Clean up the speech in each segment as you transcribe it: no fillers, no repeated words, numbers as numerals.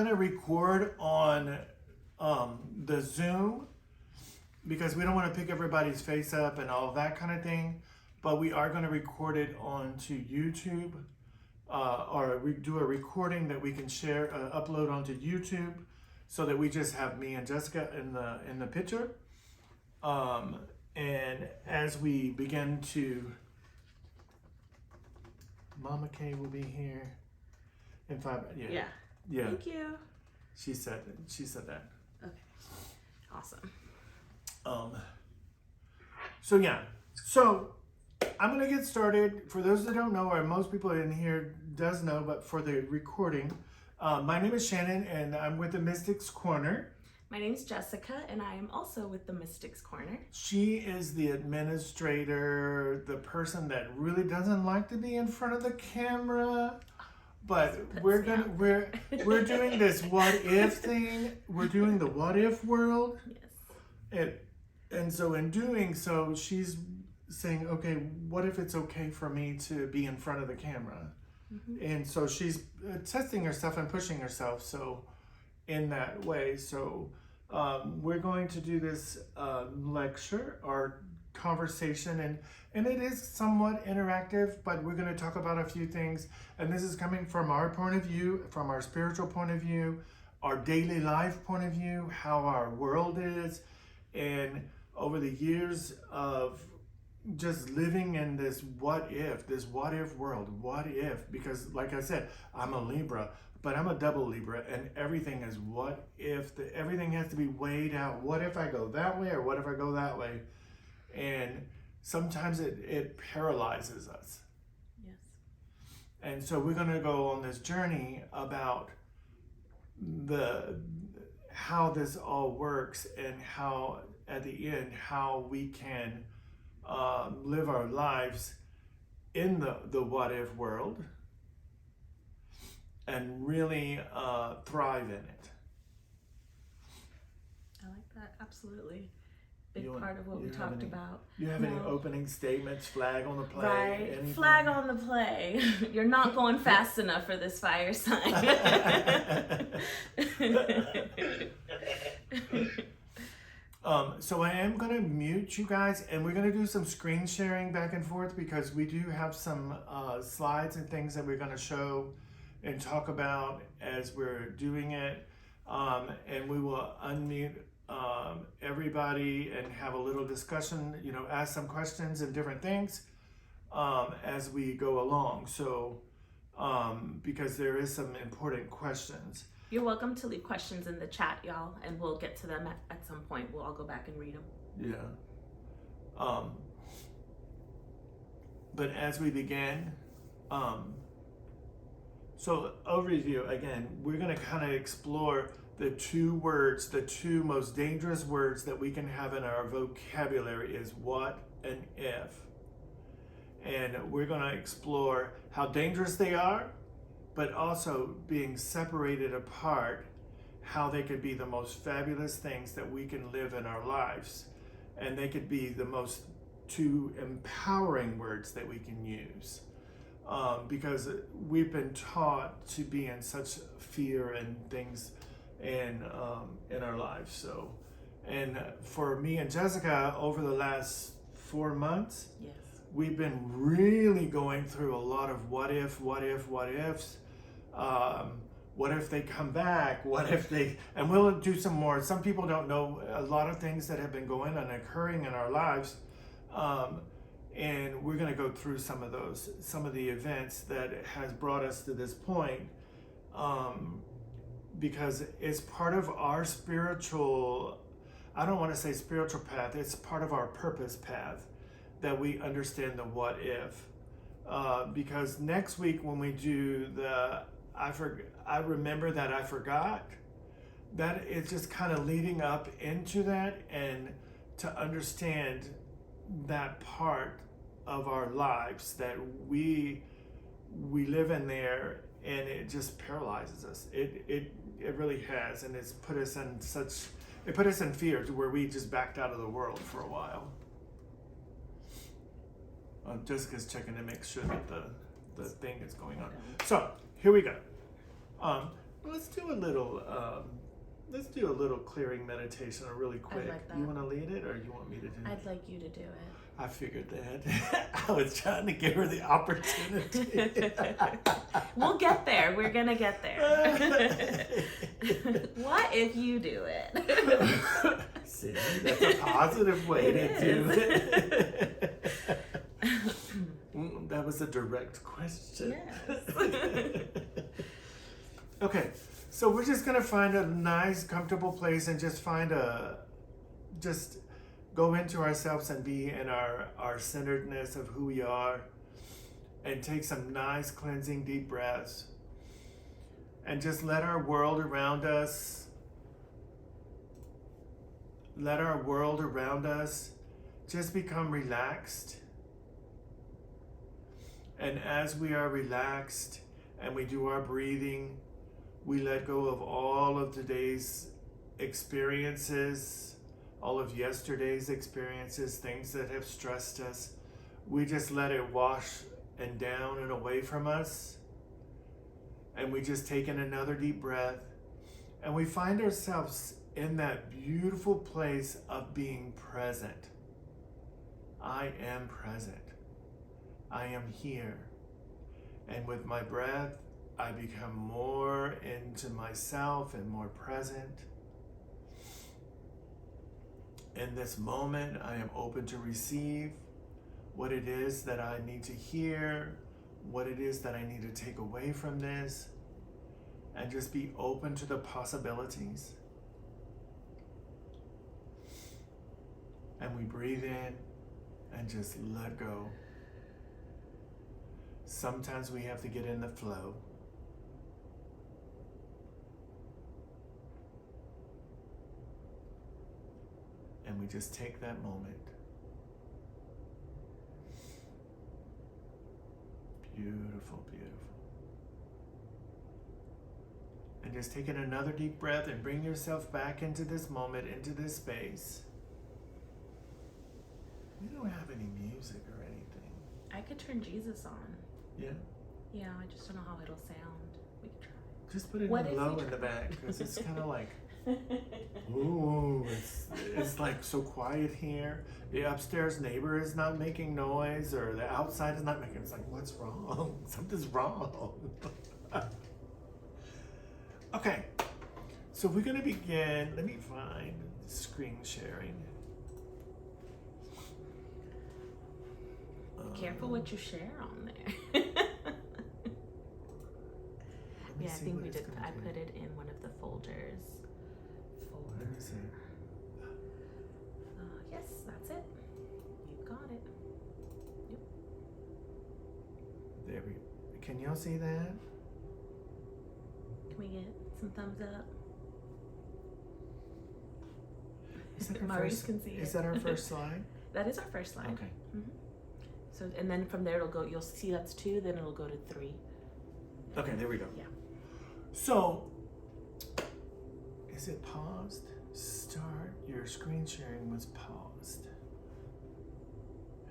going to record on the Zoom because we don't want to pick everybody's face up and all that kind of thing, but we are going to record it onto YouTube, or we do a recording that we can share, upload onto YouTube, so that we just have me and Jessica in the picture. And as we begin to, Mama Kay will be here in 5. Yeah. Yeah. Thank you. She said that. Okay. Awesome. So I'm gonna get started. For those that don't know, or most people in here does know, but for the recording, my name is Shannon, and I'm with the Mystics Corner. My name's Jessica, and I am also with the Mystics Corner. She is the administrator, the person that really doesn't like to be in front of the camera. But we're doing this what if thing. We're doing the what if world. Yes. And so in doing so, she's saying, okay, what if it's okay for me to be in front of the camera? Mm-hmm. And so she's testing herself and pushing herself. So in that way, so we're going to do this lecture or conversation, and it is somewhat interactive, but we're going to talk about a few things, and this is coming from our point of view, from our spiritual point of view, our daily life point of view, how our world is, and over the years of just living in this what if world, what if, because like I said, I'm a Libra, but I'm a double Libra, and everything is what if. Everything has to be weighed out. What if I go that way, or what if I go that way? And sometimes it paralyzes us. Yes. And so we're going to go on this journey about how this all works, and how at the end how we can live our lives in the what if world and really thrive in it. I like that. Absolutely. Big part of what we talked about. You have any opening statements? Flag on the play? Right. Anything? Flag on the play. You're not going fast enough for this fire sign. So I am going to mute you guys, and we're going to do some screen sharing back and forth, because we do have some slides and things that we're going to show and talk about as we're doing it. And we will unmute everybody and have a little discussion, ask some questions and different things as we go along. So, because there is some important questions. You're welcome to leave questions in the chat, y'all, and we'll get to them at some point. We'll all go back and read them. Yeah. But as we begin, so overview, again, we're going to kind of explore the two most dangerous words that we can have in our vocabulary is what and if. And we're going to explore how dangerous they are, but also being separated apart, how they could be the most fabulous things that we can live in our lives. And they could be the most two empowering words that we can use. Because we've been taught to be in such fear and things in our lives. So, and for me and Jessica, over the last 4 months, yes, we've been really going through a lot of what ifs. What if they come back? What if they, and we'll do some more. Some people don't know a lot of things that have been going on, occurring in our lives. And we're going to go through some of the events that has brought us to this point. Because it's part of our spiritual, I don't want to say spiritual path, it's part of our purpose path that we understand the what if. Because next week when we do I remember that I forgot, that it's just kind of leading up into that, and to understand that part of our lives that we live in there, and it just paralyzes us. It really has, and it put us in fear to where we just backed out of the world for a while. Jessica's checking to make sure that the thing is going on. So here we go. Let's do a little clearing meditation, really quick. like that. You want to lead it, or you want me to do it? I'd like you to do it. I figured that. I was trying to give her the opportunity. We'll get there. We're gonna get there. What if you do it? See, that's a positive way to do it. That was a direct question. Yes. Okay, so we're just gonna find a nice, comfortable place and just go into ourselves and be in our centeredness of who we are, and take some nice, cleansing, deep breaths, and just let our world around us just become relaxed. And as we are relaxed and we do our breathing, we let go of all of today's experiences, all of yesterday's experiences, things that have stressed us. We just let it wash and down and away from us. And we just take in another deep breath. And we find ourselves in that beautiful place of being present. I am present. I am here. And with my breath, I become more into myself and more present. In this moment, I am open to receive what it is that I need to hear, what it is that I need to take away from this, and just be open to the possibilities. And we breathe in and just let go. Sometimes we have to get in the flow. And we just take that moment. Beautiful, beautiful. And just take in another deep breath and bring yourself back into this moment, into this space. We don't have any music or anything. I could turn Jesus on. Yeah? Yeah, I just don't know how it'll sound. We could try. Just put it What in if low we in the back, because it's kind of like, try? ooh, it's like so quiet here. The upstairs neighbor is not making noise, or the outside is not making. It's like, what's wrong? Something's wrong. Okay, so we're gonna begin. Let me find screen sharing. Careful what you share on there. Yeah, I think we did. I put it in one of the folders. Let me see. Yes, that's it. You got it. Yep. There we. Can y'all see that? Can we get some thumbs up? Is that our Maurice first? can see Is it. that our first slide? That is our first slide. Okay. Mm-hmm. So, and then from there it'll go. You'll see that's 2. Then it'll go to 3. Okay, there we go. Yeah. So, is it paused? Start. Your screen sharing was paused.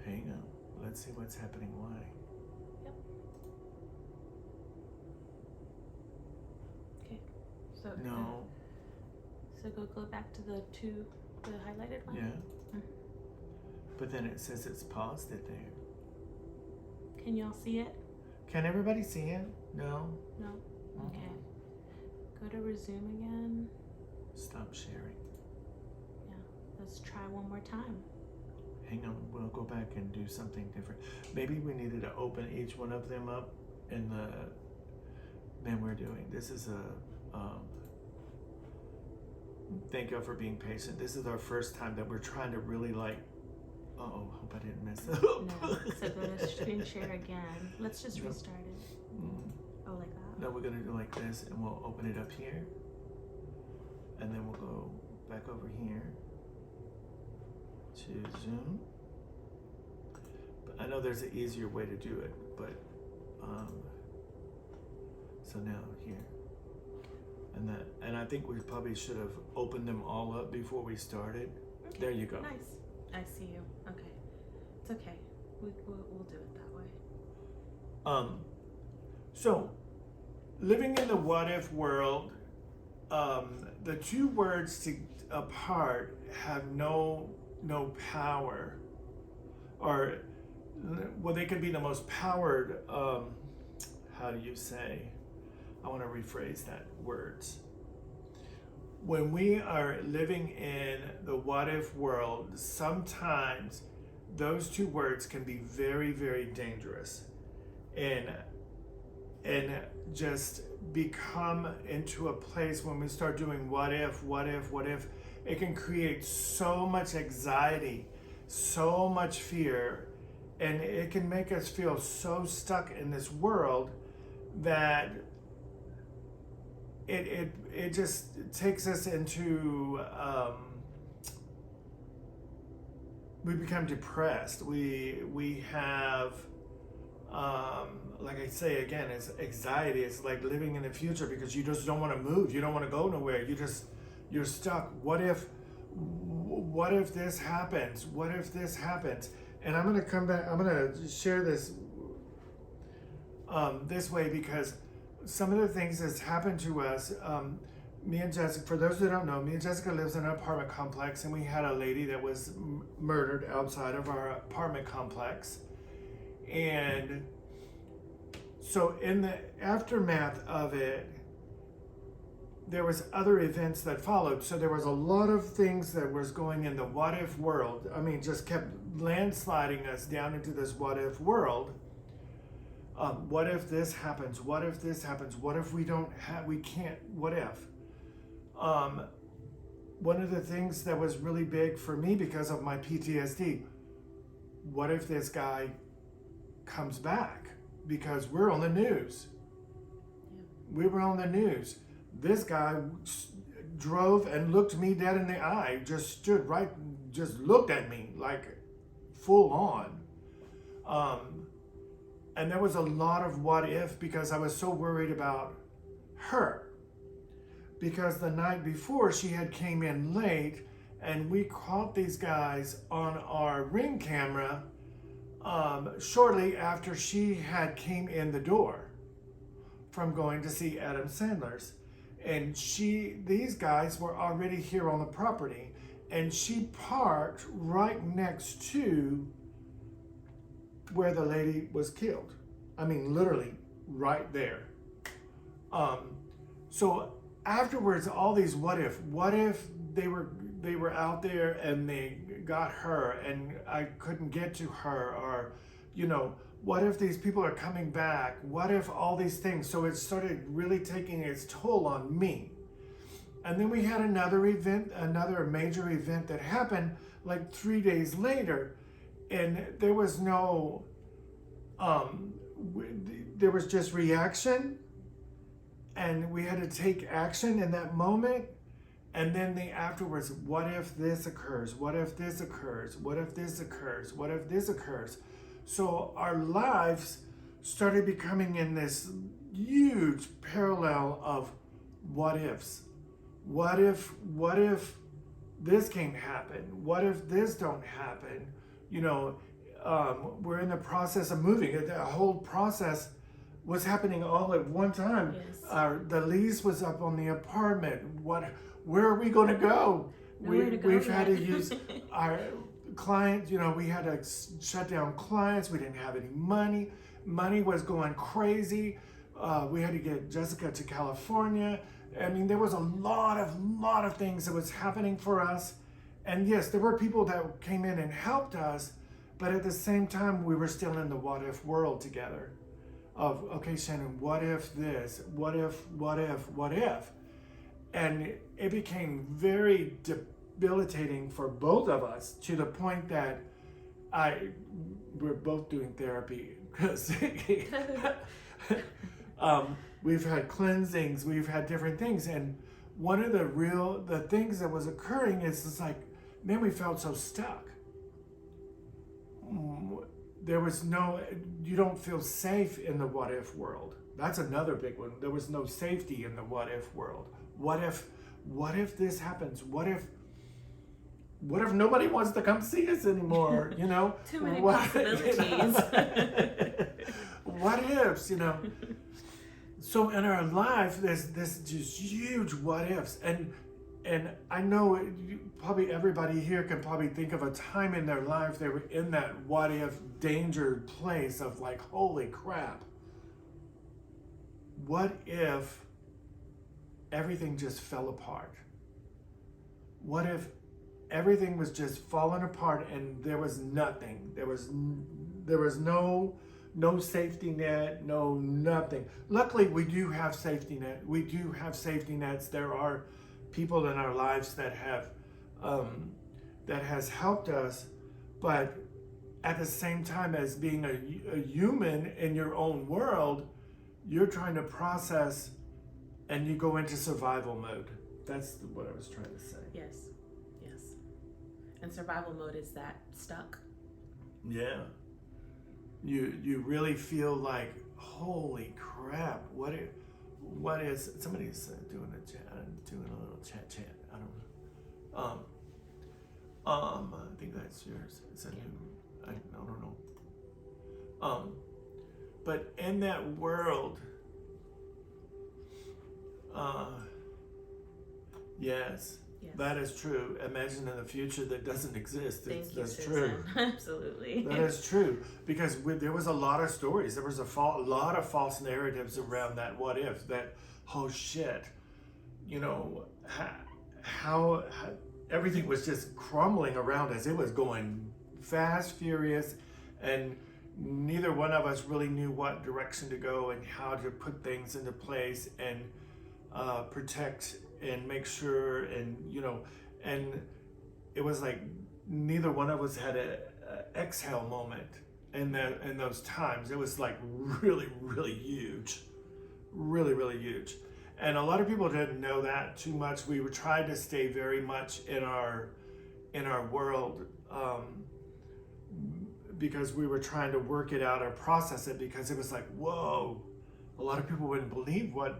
Hang on. Let's see what's happening. Why? Yep. Okay. So No. So go back to the highlighted one. Yeah. Mhm. But then it says it's paused it there. Can y'all see it? Can everybody see it? No. No. Okay. Go to resume again. Stop sharing. Yeah. Let's try one more time. Hang on. We'll go back and do something different. Maybe we needed to open each one of them up in the. Man, we're doing. This is a. Thank you for being patient. This is our first time that we're trying to really like. Uh-oh, hope I didn't mess up. No. So go to screen share again. Let's just restart it. Oh, like that? No, we're gonna do like this, and we'll open it up here. And then we'll go back over here to Zoom. But I know there's an easier way to do it, but so now here. And I think we probably should have opened them all up before we started. Okay. There you go. Nice. I see you. Okay. It's okay. We'll do it that way. So living in the what if world, the two words apart have no power, or well, they could be the most powered. How do you say? I want to rephrase that words. When we are living in the what if world, sometimes those two words can be very, very dangerous, and just become into a place when we start doing what if, it can create so much anxiety, so much fear, and it can make us feel so stuck in this world that it just takes us into we become depressed. We have like I say again, it's anxiety. It's like living in the future because you just don't want to move. You don't want to go nowhere. You're stuck. What if this happens? What if this happens? And I'm gonna come back. I'm gonna share this this way because some of the things that's happened to us. Me and Jessica, for those that don't know, me and Jessica lives in an apartment complex, and we had a lady that was murdered outside of our apartment complex. And so in the aftermath of it, there was other events that followed. So there was a lot of things that was going in the what if world. I mean, just kept landsliding us down into this what if world. What if this happens? What if this happens? What if we can't, what if? One of the things that was really big for me because of my PTSD, what if this guy comes back? Because we're on the news. We were on the news. This guy drove and looked me dead in the eye, just stood right, just looked at me like full on. And there was a lot of what if because I was so worried about her. Because the night before she had came in late and we caught these guys on our Ring camera shortly after she had came in the door from going to see Adam Sandler's. And these guys were already here on the property, and she parked right next to where the lady was killed. I mean, literally right there. So afterwards, all these what if they were out there and they got her and I couldn't get to her, or what if these people are coming back? What if all these things? So it started really taking its toll on me. And then we had another major event that happened like 3 days later, and there was no, there was just reaction, and we had to take action in that moment. And then afterwards, what if this occurs? What if this occurs? What if this occurs? What if this occurs? So our lives started becoming in this huge parallel of what ifs. What if this can't happen? What if this don't happen? We're in the process of moving. The whole process was happening all at one time. Yes. The lease was up on the apartment. Where are we going to go? We've had to use our clients. We had to shut down clients. We didn't have any money. Money was going crazy. We had to get Jessica to California. I mean, there was a lot of things that was happening for us. And yes, there were people that came in and helped us, but at the same time, we were still in the what if world together. Of, okay, Shannon, what if this? What if? And it became very debilitating for both of us, to the point that we're both doing therapy because we've had cleansings, we've had different things, and one of the things that was occurring is it's like, man, we felt so stuck. There was you don't feel safe in the what if world. That's another big one. There was no safety in the what if world. What if this happens? What if nobody wants to come see us anymore? Too many possibilities. What ifs? So in our life, there's this just huge what ifs, and I know probably everybody here can probably think of a time in their life they were in that what if danger place of like, holy crap, what if everything just fell apart? What if everything was just falling apart and there was nothing? There was no safety net, no nothing. Luckily, we do have safety net. We do have safety nets. There are people in our lives that have that has helped us, but at the same time as being a human in your own world, you're trying to process and you go into survival mode. That's what I was trying to say. Yes. And survival mode is that stuck. Yeah. You really feel like, holy crap, what is somebody's doing a little chat. I don't know. I think that's yours. It's a new, I don't know. But in that world, yes. That is true. Imagine in the future that doesn't exist. That's true. Absolutely. That is true. Because there was a lot of stories. There was a lot of false narratives around that what if. That, oh shit, how everything was just crumbling around us. It was going fast, furious, and neither one of us really knew what direction to go and how to put things into place and protect and make sure, and and it was like neither one of us had a exhale moment in those times. It was like really huge, really huge, and a lot of people didn't know that too much. We were trying to stay very much in our world, because we were trying to work it out or process it, because it was like, whoa, a lot of people wouldn't believe what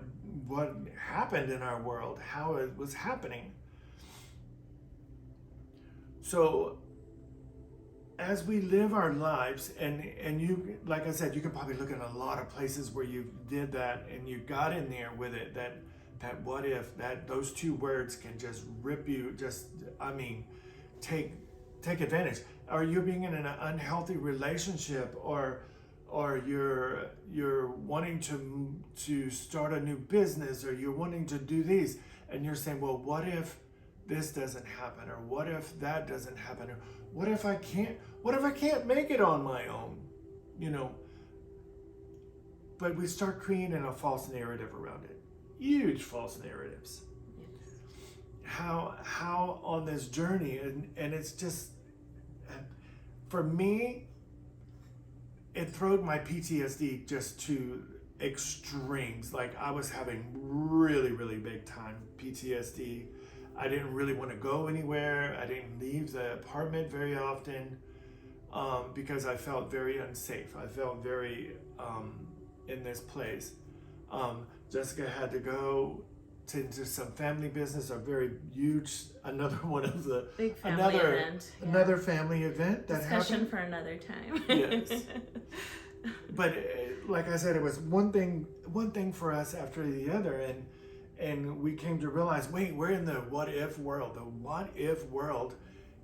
happened in our world, how it was happening. So as we live our lives, and you, like I said, you can probably look at a lot of places where you did that and you got in there with it, that what if, that those two words can just rip you, take advantage. Or you're being in an unhealthy relationship, or you're wanting to start a new business, or you're wanting to do these, and you're saying, well, what if this doesn't happen, or what if that doesn't happen, or what if I can't make it on my own, but we start creating a false narrative around it, huge false narratives. Yes. How on this journey, and it's just, for me, it throwed my PTSD just to extremes. Like, I was having really big time PTSD. I didn't really want to go anywhere. I didn't leave the apartment very often, because I felt very unsafe. I felt very in this place. Jessica had to go into some family business, a very huge, another one of the big family event. Yeah. Another family event that discussion happened. For another time. Yes. But like I said, it was one thing for us after the other, and we came to realize, wait, we're in the what if world,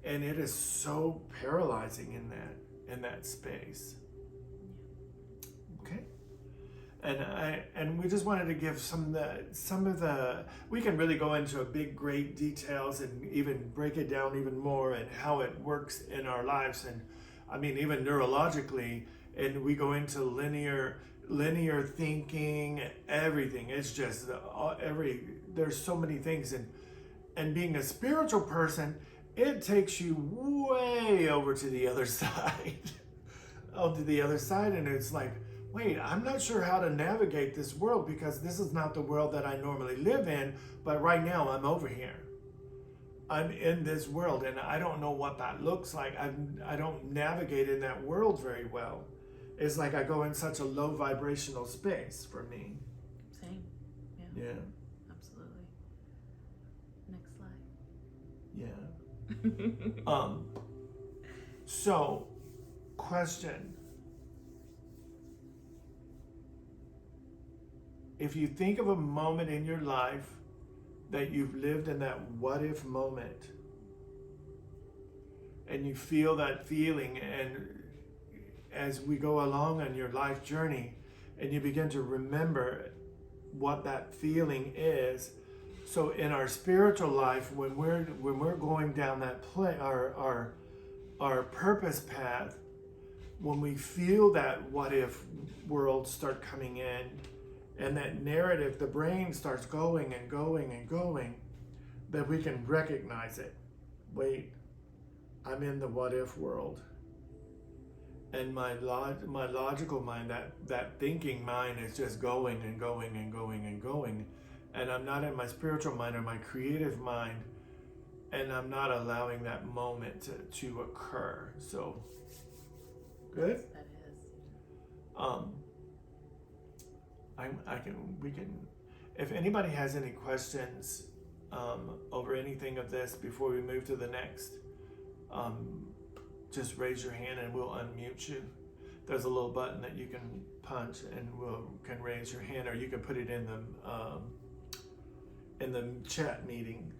and it is so paralyzing in that space. Okay. And we just wanted to give some of the we can really go into a big great details and even break it down even more and how it works in our lives, and I mean even neurologically, and we go into linear thinking, everything. It's just there's so many things, and being a spiritual person, it takes you way over to the other side. And it's like, wait, I'm not sure how to navigate this world, because this is not the world that I normally live in, but right now I'm over here. I'm in this world, and I don't know what that looks like. I don't navigate in that world very well. It's like I go in such a low vibrational space for me. Same. Yeah. Absolutely. Next slide. Yeah. So, question. if you think of a moment in your life that you've lived in that what if moment, and you feel that feeling, and as we go along on your life journey and you begin to remember what that feeling is. So in our spiritual life, when we're going down that our purpose path, when we feel that what if world start coming in, and that narrative, the brain starts going and going and going, that we can recognize it. Wait, I'm in the what if world. And my logical mind, that thinking mind, is just going and going and going and going. And I'm not in my spiritual mind or my creative mind, and I'm not allowing that moment to occur. So, good? That is. We can, if anybody has any questions over anything of this before we move to the next, just raise your hand and we'll unmute you. There's a little button that you can punch and can raise your hand, or you can put it in the chat meeting.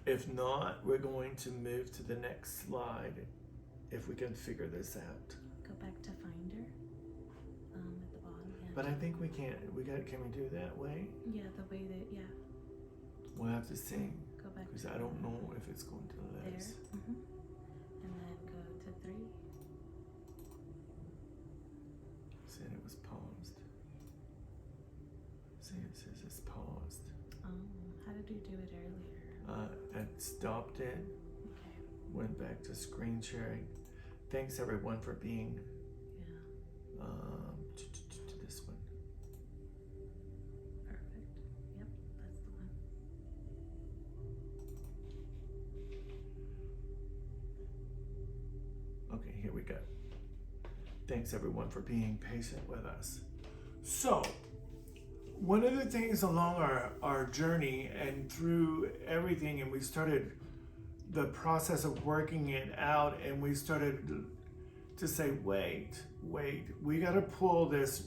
If not, we're going to move to the next slide if we can figure this out. Go back to Finder at the bottom. Yeah. But I think we can't. Can we do that way? Yeah, the way that, yeah. We'll have to see. Go back Because to I don't know if it's going to let there. us. And then go to 3. Said it was paused. See, it says it's paused. How did you do it earlier? I stopped it. Okay. Went back to screen sharing. Thanks everyone for being Yeah. to this one. Perfect. Yep, that's the one. Okay, here we go. Thanks everyone for being patient with us. So, one of the things along our journey and through everything, and we started the process of working it out, and we started to say, wait, we got to pull this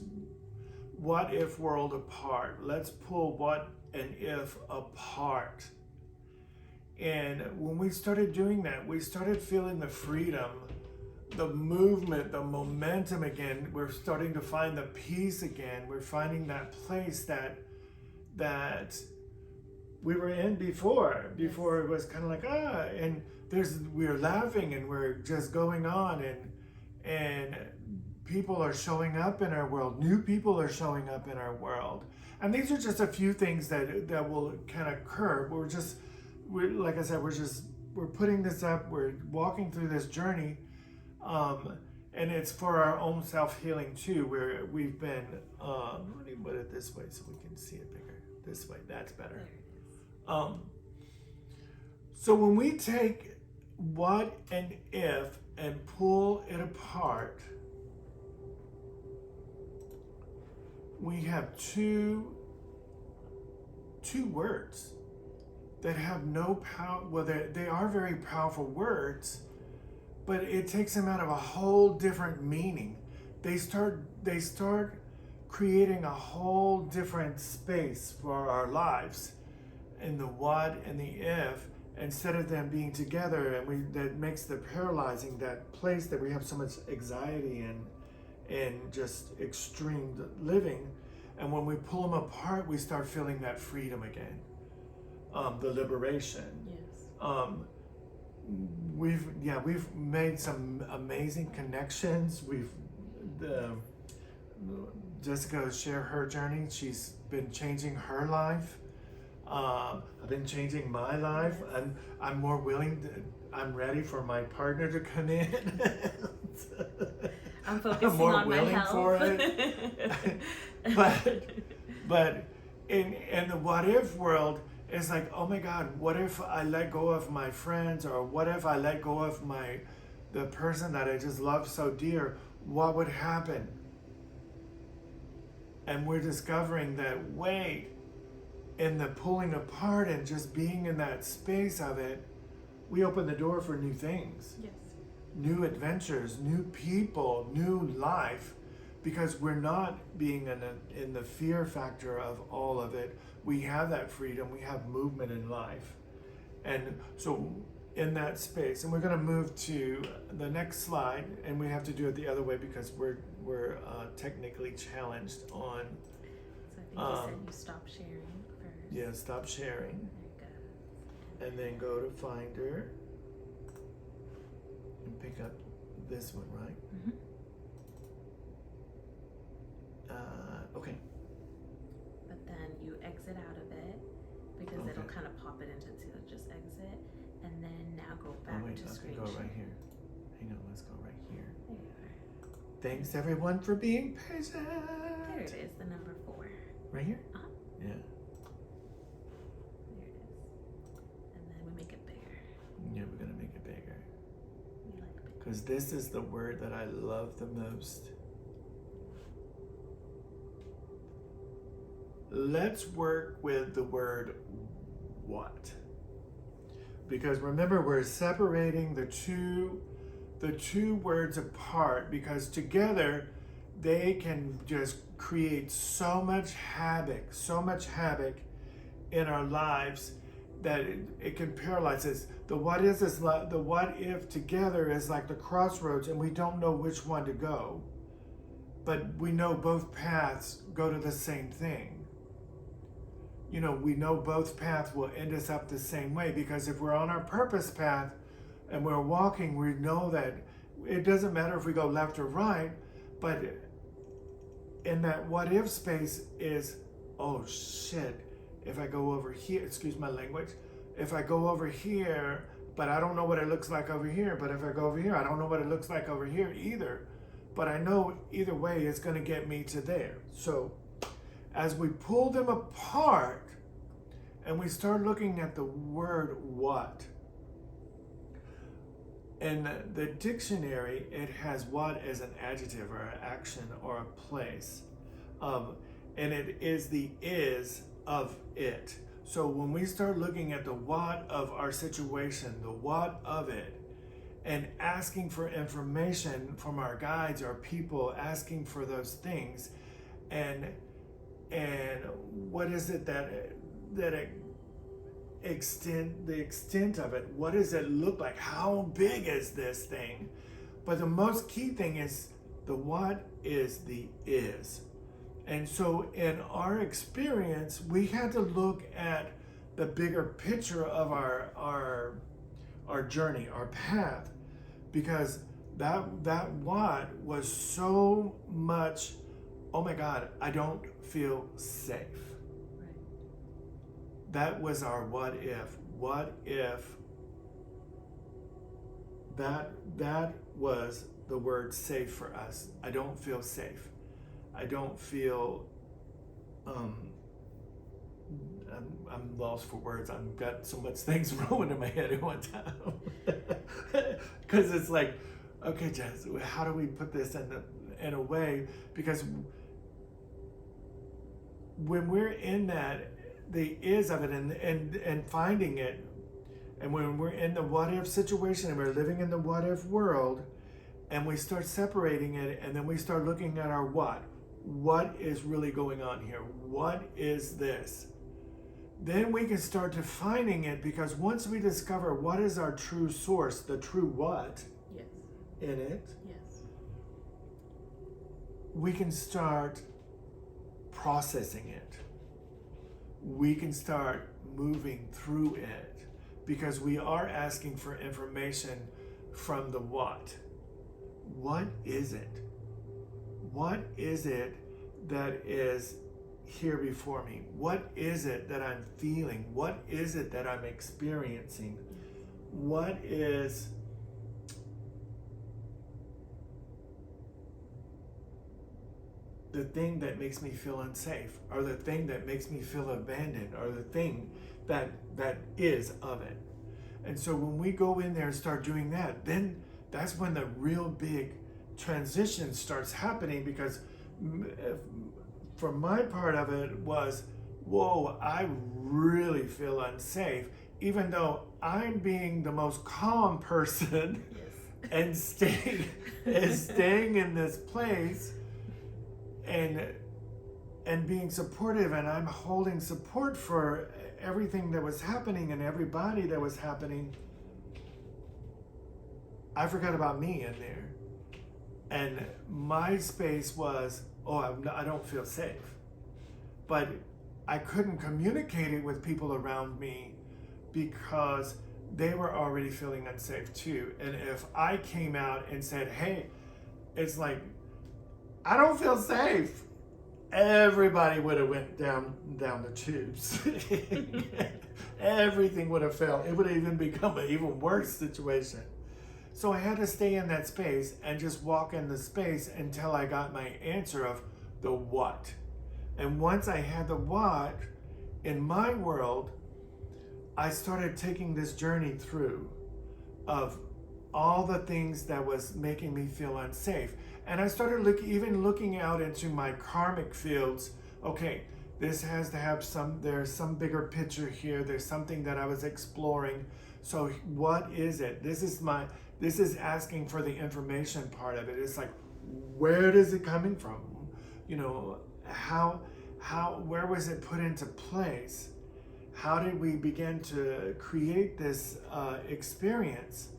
what if world apart. Let's pull what and if apart. And when we started doing that, we started feeling the freedom, the movement, the momentum again. We're starting to find the peace again. We're finding that place that we were in before. Before it was kind of like, and we're laughing and we're just going on, and people are showing up in our world. New people are showing up in our world. And these are just a few things that will kind of occur. Like I said, we're putting this up. We're walking through this journey. And it's for our own self-healing too, where we've been, let me put it this way so we can see it bigger. This way, that's better. There it is. So when we take what and if and pull it apart, we have two words that have no power. Well, they are very powerful words, but it takes them out of a whole different meaning. They start creating a whole different space for our lives in the what and the if, instead of them being together, and that makes the paralyzing, that place that we have so much anxiety and just extreme living. And when we pull them apart, we start feeling that freedom again, the liberation. Yes. We've made some amazing connections. Jessica shared her journey. She's been changing her life. I've been changing my life. Yes. I'm more willing I'm ready for my partner to come in. I'm focusing more on my willing health. for it. but in the what if world, it's like, oh my God, what if I let go of my friends, or what if I let go of the person that I just love so dear? What would happen? And we're discovering that, wait, in the pulling apart and just being in that space of it, we open the door for new things. Yes. New adventures, new people, new life. because we're not being in the fear factor of all of it. We have that freedom, we have movement in life. And so in that space, and we're going to move to the next slide, and we have to do it the other way because we're technically challenged on. So I think you said you stop sharing first. Yeah, stop sharing. There you go. And then go to Finder and pick up this one, right? Mm-hmm. Okay. But then you exit out of it because it'll kind of pop it into just exit, and then now go back to screen go share. right here. Hang on, let's go right here. There you are. Thanks everyone for being patient. There it is, the number 4. Right here? Uh-huh. Yeah. There it is. And then we make it bigger. Yeah, we're gonna make it bigger. We like big. Because this is the word that I love the most. Let's work with the word what. Because remember, we're separating the two words apart, because together they can just create so much havoc in our lives that it can paralyze us. The what if together is like the crossroads, and we don't know which one to go, but we know both paths go to the same thing. You know, we know both paths will end us up the same way, because if we're on our purpose path and we're walking, we know that it doesn't matter if we go left or right, but in that what if space is, oh shit, if I go over here, excuse my language, if I go over here, but I don't know what it looks like over here, but if I go over here, I don't know what it looks like over here either, but I know either way it's going to get me to there. So as we pull them apart and we start looking at the word what, in the dictionary it has what as an adjective or an action or a place, and it is the is of it. So when we start looking at the what of our situation, the what of it, and asking for information from our guides, our people, asking for those things, and what is it that it the extent of it, what does it look like, how big is this thing? But the most key thing is the what is the is. And so in our experience, we had to look at the bigger picture of our journey, our path, because that what was so much, oh my God, I don't feel safe. Right. That was our what if. What if that was the word safe for us? I don't feel safe. I don't feel, I'm lost for words. I've got so much things rolling in my head at one time. Because it's like, okay, Jess, how do we put this in a way? Because when we're in that, the is of it and finding it, and when we're in the what if situation and we're living in the what if world, and we start separating it, and then we start looking at our what is really going on here? What is this? Then we can start defining it, because once we discover what is our true source, the true what Yes. in it, Yes. we can start processing it. We can start moving through it, because we are asking for information from the what. What is it? What is it that is here before me? What is it that I'm feeling? What is it that I'm experiencing? What is the thing that makes me feel unsafe, or the thing that makes me feel abandoned, or the thing that is of it? And so when we go in there and start doing that, then that's when the real big transition starts happening, because for my part of it was, whoa, I really feel unsafe, even though I'm being the most calm person Yes. and staying in this place. and being supportive, and I'm holding support for everything that was happening and everybody that was happening. I forgot about me in there. And my space was, I don't feel safe. But I couldn't communicate it with people around me because they were already feeling unsafe too. And if I came out and said, hey, it's like, I don't feel safe, everybody would have went down the tubes. Everything would have failed. It would have even become an even worse situation. So I had to stay in that space and just walk in the space until I got my answer of the what. And once I had the what, in my world, I started taking this journey through of all the things that was making me feel unsafe. And I started looking out into my karmic fields. Okay, this has to have there's some bigger picture here. There's something that I was exploring. So what is it? This is asking for the information part of it. It's like, where is it coming from? You know, where was it put into place? How did we begin to create this experience?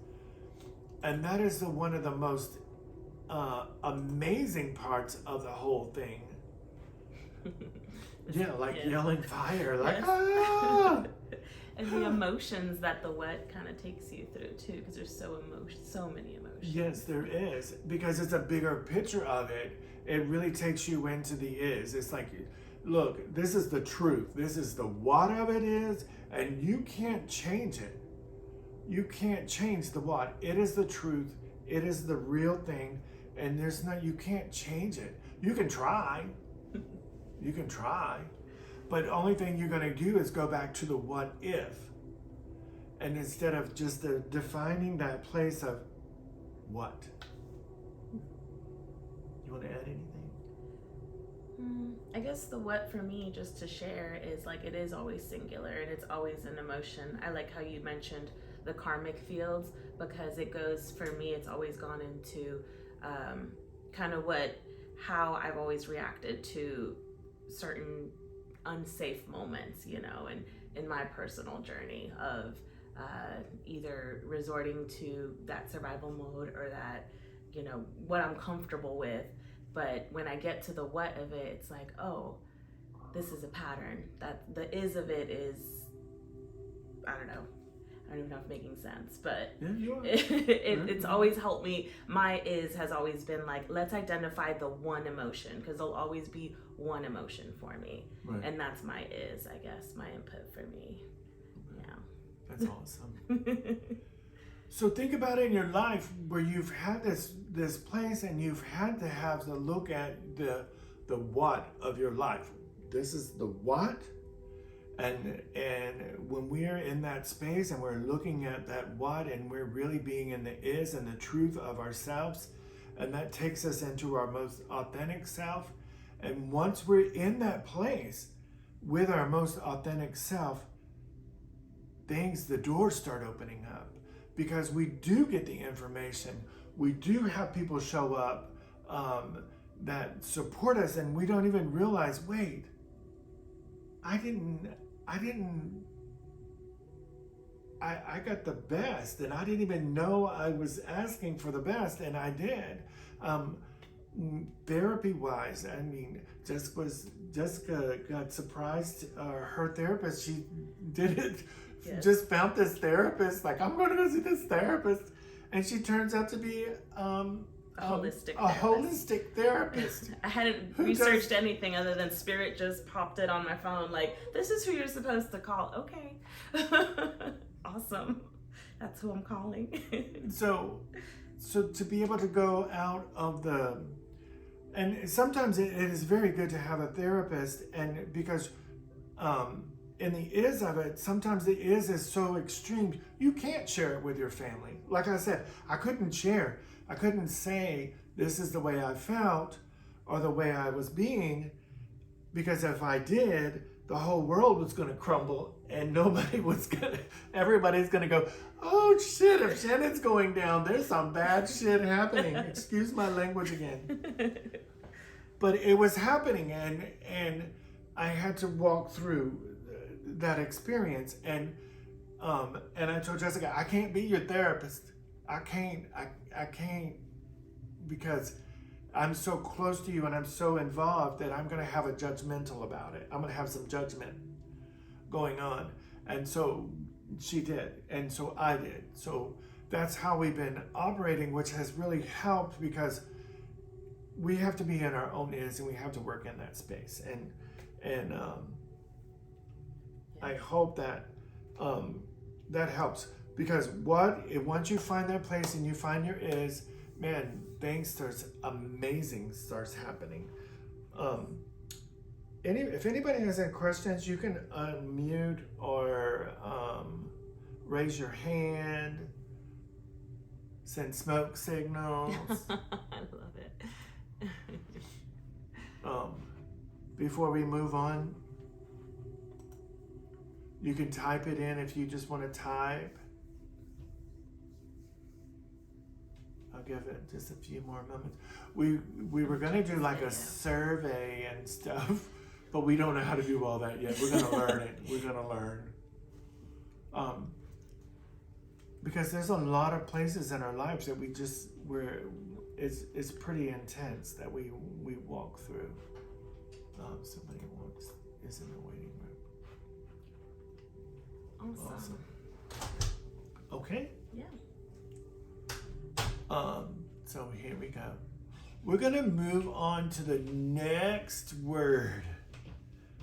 And that is one of the most amazing parts of the whole thing. Yeah, like yelling fire, like, yes. ah! And the emotions that the what kind of takes you through too, because there's so many emotions. Yes, there is, because it's a bigger picture of it. It really takes you into the is. It's like, look, this is the truth. This is the what of it is, and you can't change it. You can't change the what. It is the truth. It is the real thing, and you can't change it. You can try. You can try. But the only thing you're going to do is go back to the what if. And instead of just defining that place of what. You want to add anything? I guess the what for me, just to share, is like it is always singular and it's always an emotion. I like how you mentioned the karmic fields, because it goes, for me, it's always gone into kind of how I've always reacted to certain unsafe moments, you know, and in my personal journey of either resorting to that survival mode or that, you know, what I'm comfortable with. But when I get to the what of it, it's like, oh, this is a pattern. That the is of it is, I don't even know if making sense, but yeah, you are. It's always helped me. My is has always been like, let's identify the one emotion, because there'll always be one emotion for me. Right. And that's my is, I guess, my input for me. Okay. Yeah. That's awesome. So think about it in your life where you've had this place and you've had to have to look at the what of your life. This is the what. And when we're in that space and we're looking at that what, and we're really being in the is and the truth of ourselves, and that takes us into our most authentic self. And once we're in that place with our most authentic self, the doors start opening up, because we do get the information. We do have people show up that support us, and we don't even realize, wait, I got the best, and I didn't even know I was asking for the best, and I did. Therapy-wise, I mean, Jessica got surprised. Her therapist, she did it, yes. Just found this therapist, like, I'm going to go see this therapist, and she turns out to be a holistic therapist. I hadn't researched anything other than Spirit just popped it on my phone, like, this is who you're supposed to call. Okay. Awesome. That's who I'm calling. So to be able to go out of and sometimes it is very good to have a therapist, and because in the is of it, sometimes the is so extreme, you can't share it with your family. Like I said, I couldn't say this is the way I felt or the way I was being, because if I did, the whole world was going to crumble and everybody's going to go, oh shit, if Shannon's going down, there's some bad shit happening. Excuse my language again. but it was happening, and I had to walk through that experience, and I told Jessica, I can't be your therapist. I can't because I'm so close to you and I'm so involved that I'm going to have a judgmental about it. I'm going to have some judgment going on. And so she did, and so I did. So that's how we've been operating, which has really helped, because we have to be in our own is, and we have to work in that space. And I hope that that helps, because once you find that place and you find your is, man, amazing starts happening. If anybody has any questions, you can unmute or raise your hand, send smoke signals. I love it. Before we move on, you can type it in if you just want to type. I'll give it just a few more moments. We were going to do like a survey and stuff, but we don't know how to do all that yet. We're going to learn it. We're going to learn. Because there's a lot of places in our lives that it's pretty intense that we walk through. Somebody is in the waiting room. Awesome. Okay. Yeah. So here we go. We're gonna move on to the next word,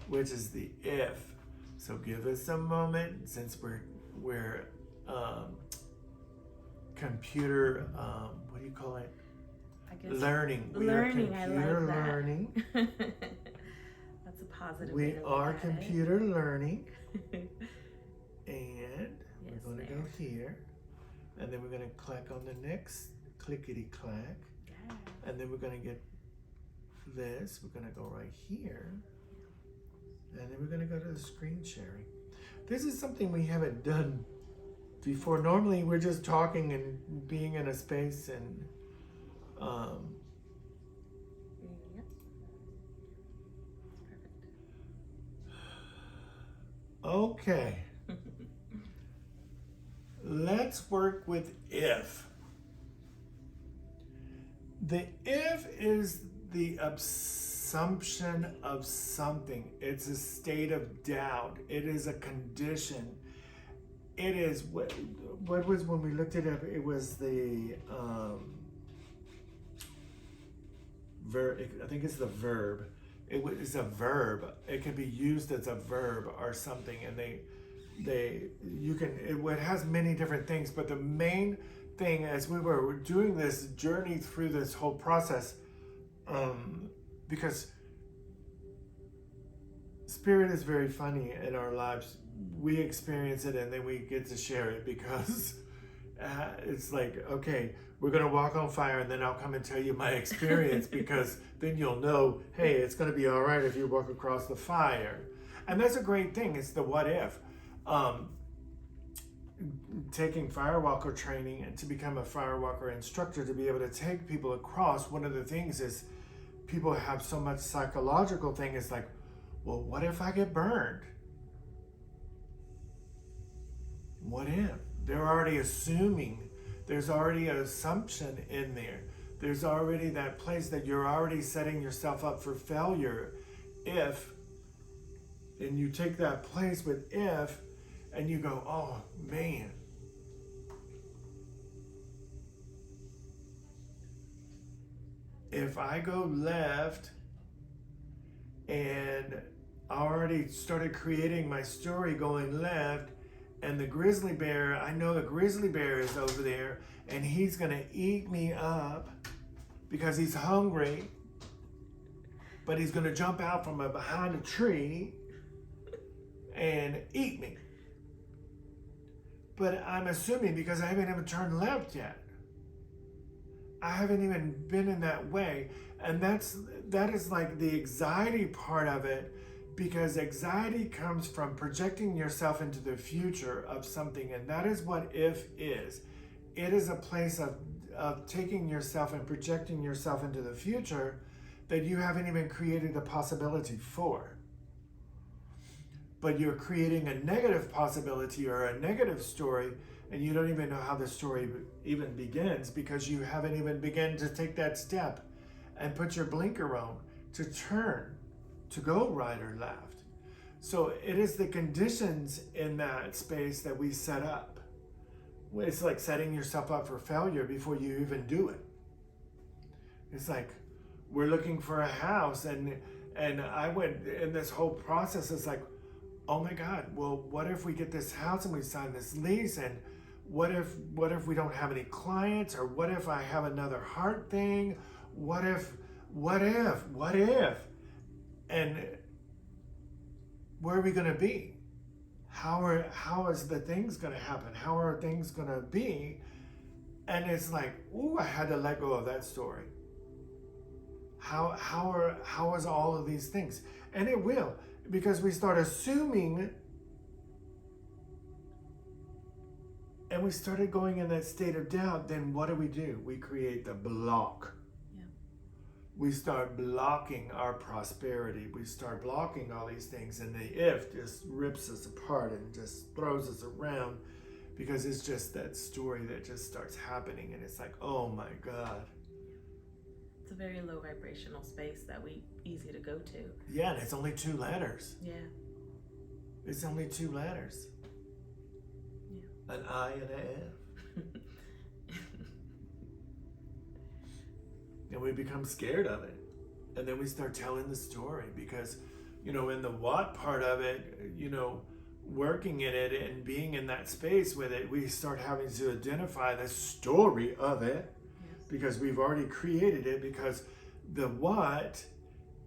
which is the if. So give us a moment, since we're computer, what do you call it? I guess learning. We are computer learning. That's a positive. We are computer learning. And Yes, we're going to go here. And then we're going to click on the next clickety clack. Yeah. And then we're going to get this. We're going to go right here. And then we're going to go to the screen sharing. This is something we haven't done before. Normally we're just talking and being in a space and Yep. okay. Let's work with if. The if is the assumption of something. It's a state of doubt. It is a condition. It is what was, when we looked it up, it was the verb. I think it's the verb. It's a verb. It can be used as a verb or something, and it has many different things, but the main thing, as we were doing this journey through this whole process, because spirit is very funny in our lives. We experience it and then we get to share it, because it's like, okay, we're going to walk on fire and then I'll come and tell you my experience, because then you'll know, hey, it's going to be all right if you walk across the fire. And that's a great thing. It's the what if. Taking firewalker training and to become a firewalker instructor, to be able to take people across, one of the things is people have so much psychological thing. It's like, well, what if I get burned? What if? They're already assuming. There's already an assumption in there. There's already that place that you're already setting yourself up for failure if, and you take that place with if, and you go, oh man. If I go left, and I already started creating my story going left, and the grizzly bear, I know the grizzly bear is over there, and he's gonna eat me up because he's hungry, but he's gonna jump out from behind a tree and eat me. But I'm assuming, because I haven't even turned left yet. I haven't even been in that way. And that is like the anxiety part of it, because anxiety comes from projecting yourself into the future of something. And that is what if is. It is a place of taking yourself and projecting yourself into the future, that you haven't even created a possibility for. But you're creating a negative possibility or a negative story, and you don't even know how the story even begins because you haven't even begun to take that step and put your blinker on to turn, to go right or left. So it is the conditions in that space that we set up. It's like setting yourself up for failure before you even do it. It's like we're looking for a house, and I went in this whole process. It's like, oh my God, well, what if we get this house and we sign this lease, and what if we don't have any clients, or what if I have another heart thing? What if? And where are we going to be? How is the things going to happen? How are things going to be? And it's like, ooh, I had to let go of that story. How is all of these things? And it will, because we start assuming, and we started going in that state of doubt. Then what do? We create the block. We start blocking our prosperity. We start blocking all these things, and the if just rips us apart and just throws us around, because it's just that story that just starts happening, and it's like, oh my God. It's a very low vibrational space that easy to go to. Yeah, and it's only 2 letters. Yeah. It's only 2 letters. Yeah. An I and an F. And we become scared of it. And then we start telling the story because, in the what part of it, working in it and being in that space with it, we start having to identify the story of it. Yes. Because we've already created it, because the what,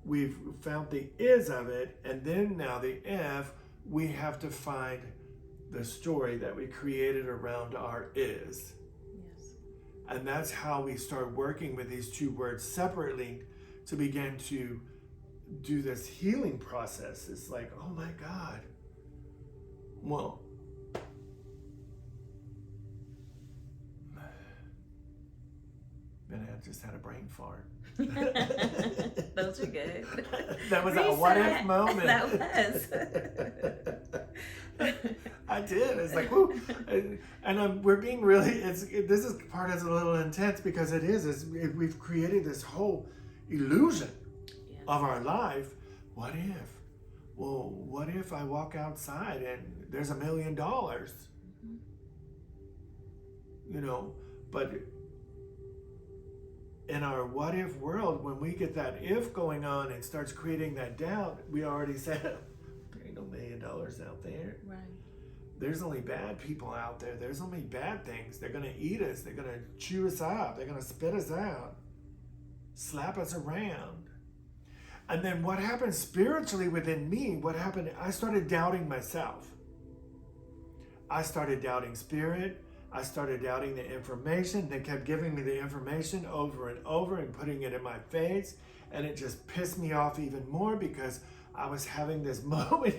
we've found the is of it, and then now the F, we have to find the story that we created around our is. And that's how we start working with these 2 words separately to begin to do this healing process. It's like, oh my God. Well, man, I just had a brain fart. Those are good. That was a what if moment. That was. I did. It's like, whoo. And we're being really, this is part is a little intense because we've created this whole illusion of our life. What if? Well, what if I walk outside and there's $1 million? But in our what if world, when we get that if going on and starts creating that doubt, we already said, there ain't no $1 million out there. Right. There's only bad people out there. There's only bad things. They're going to eat us. They're going to chew us up. They're going to spit us out, slap us around. And then what happened spiritually within me, what happened, I started doubting myself. I started doubting spirit. I started doubting the information. They kept giving me the information over and over and putting it in my face. And it just pissed me off even more because I was having this moment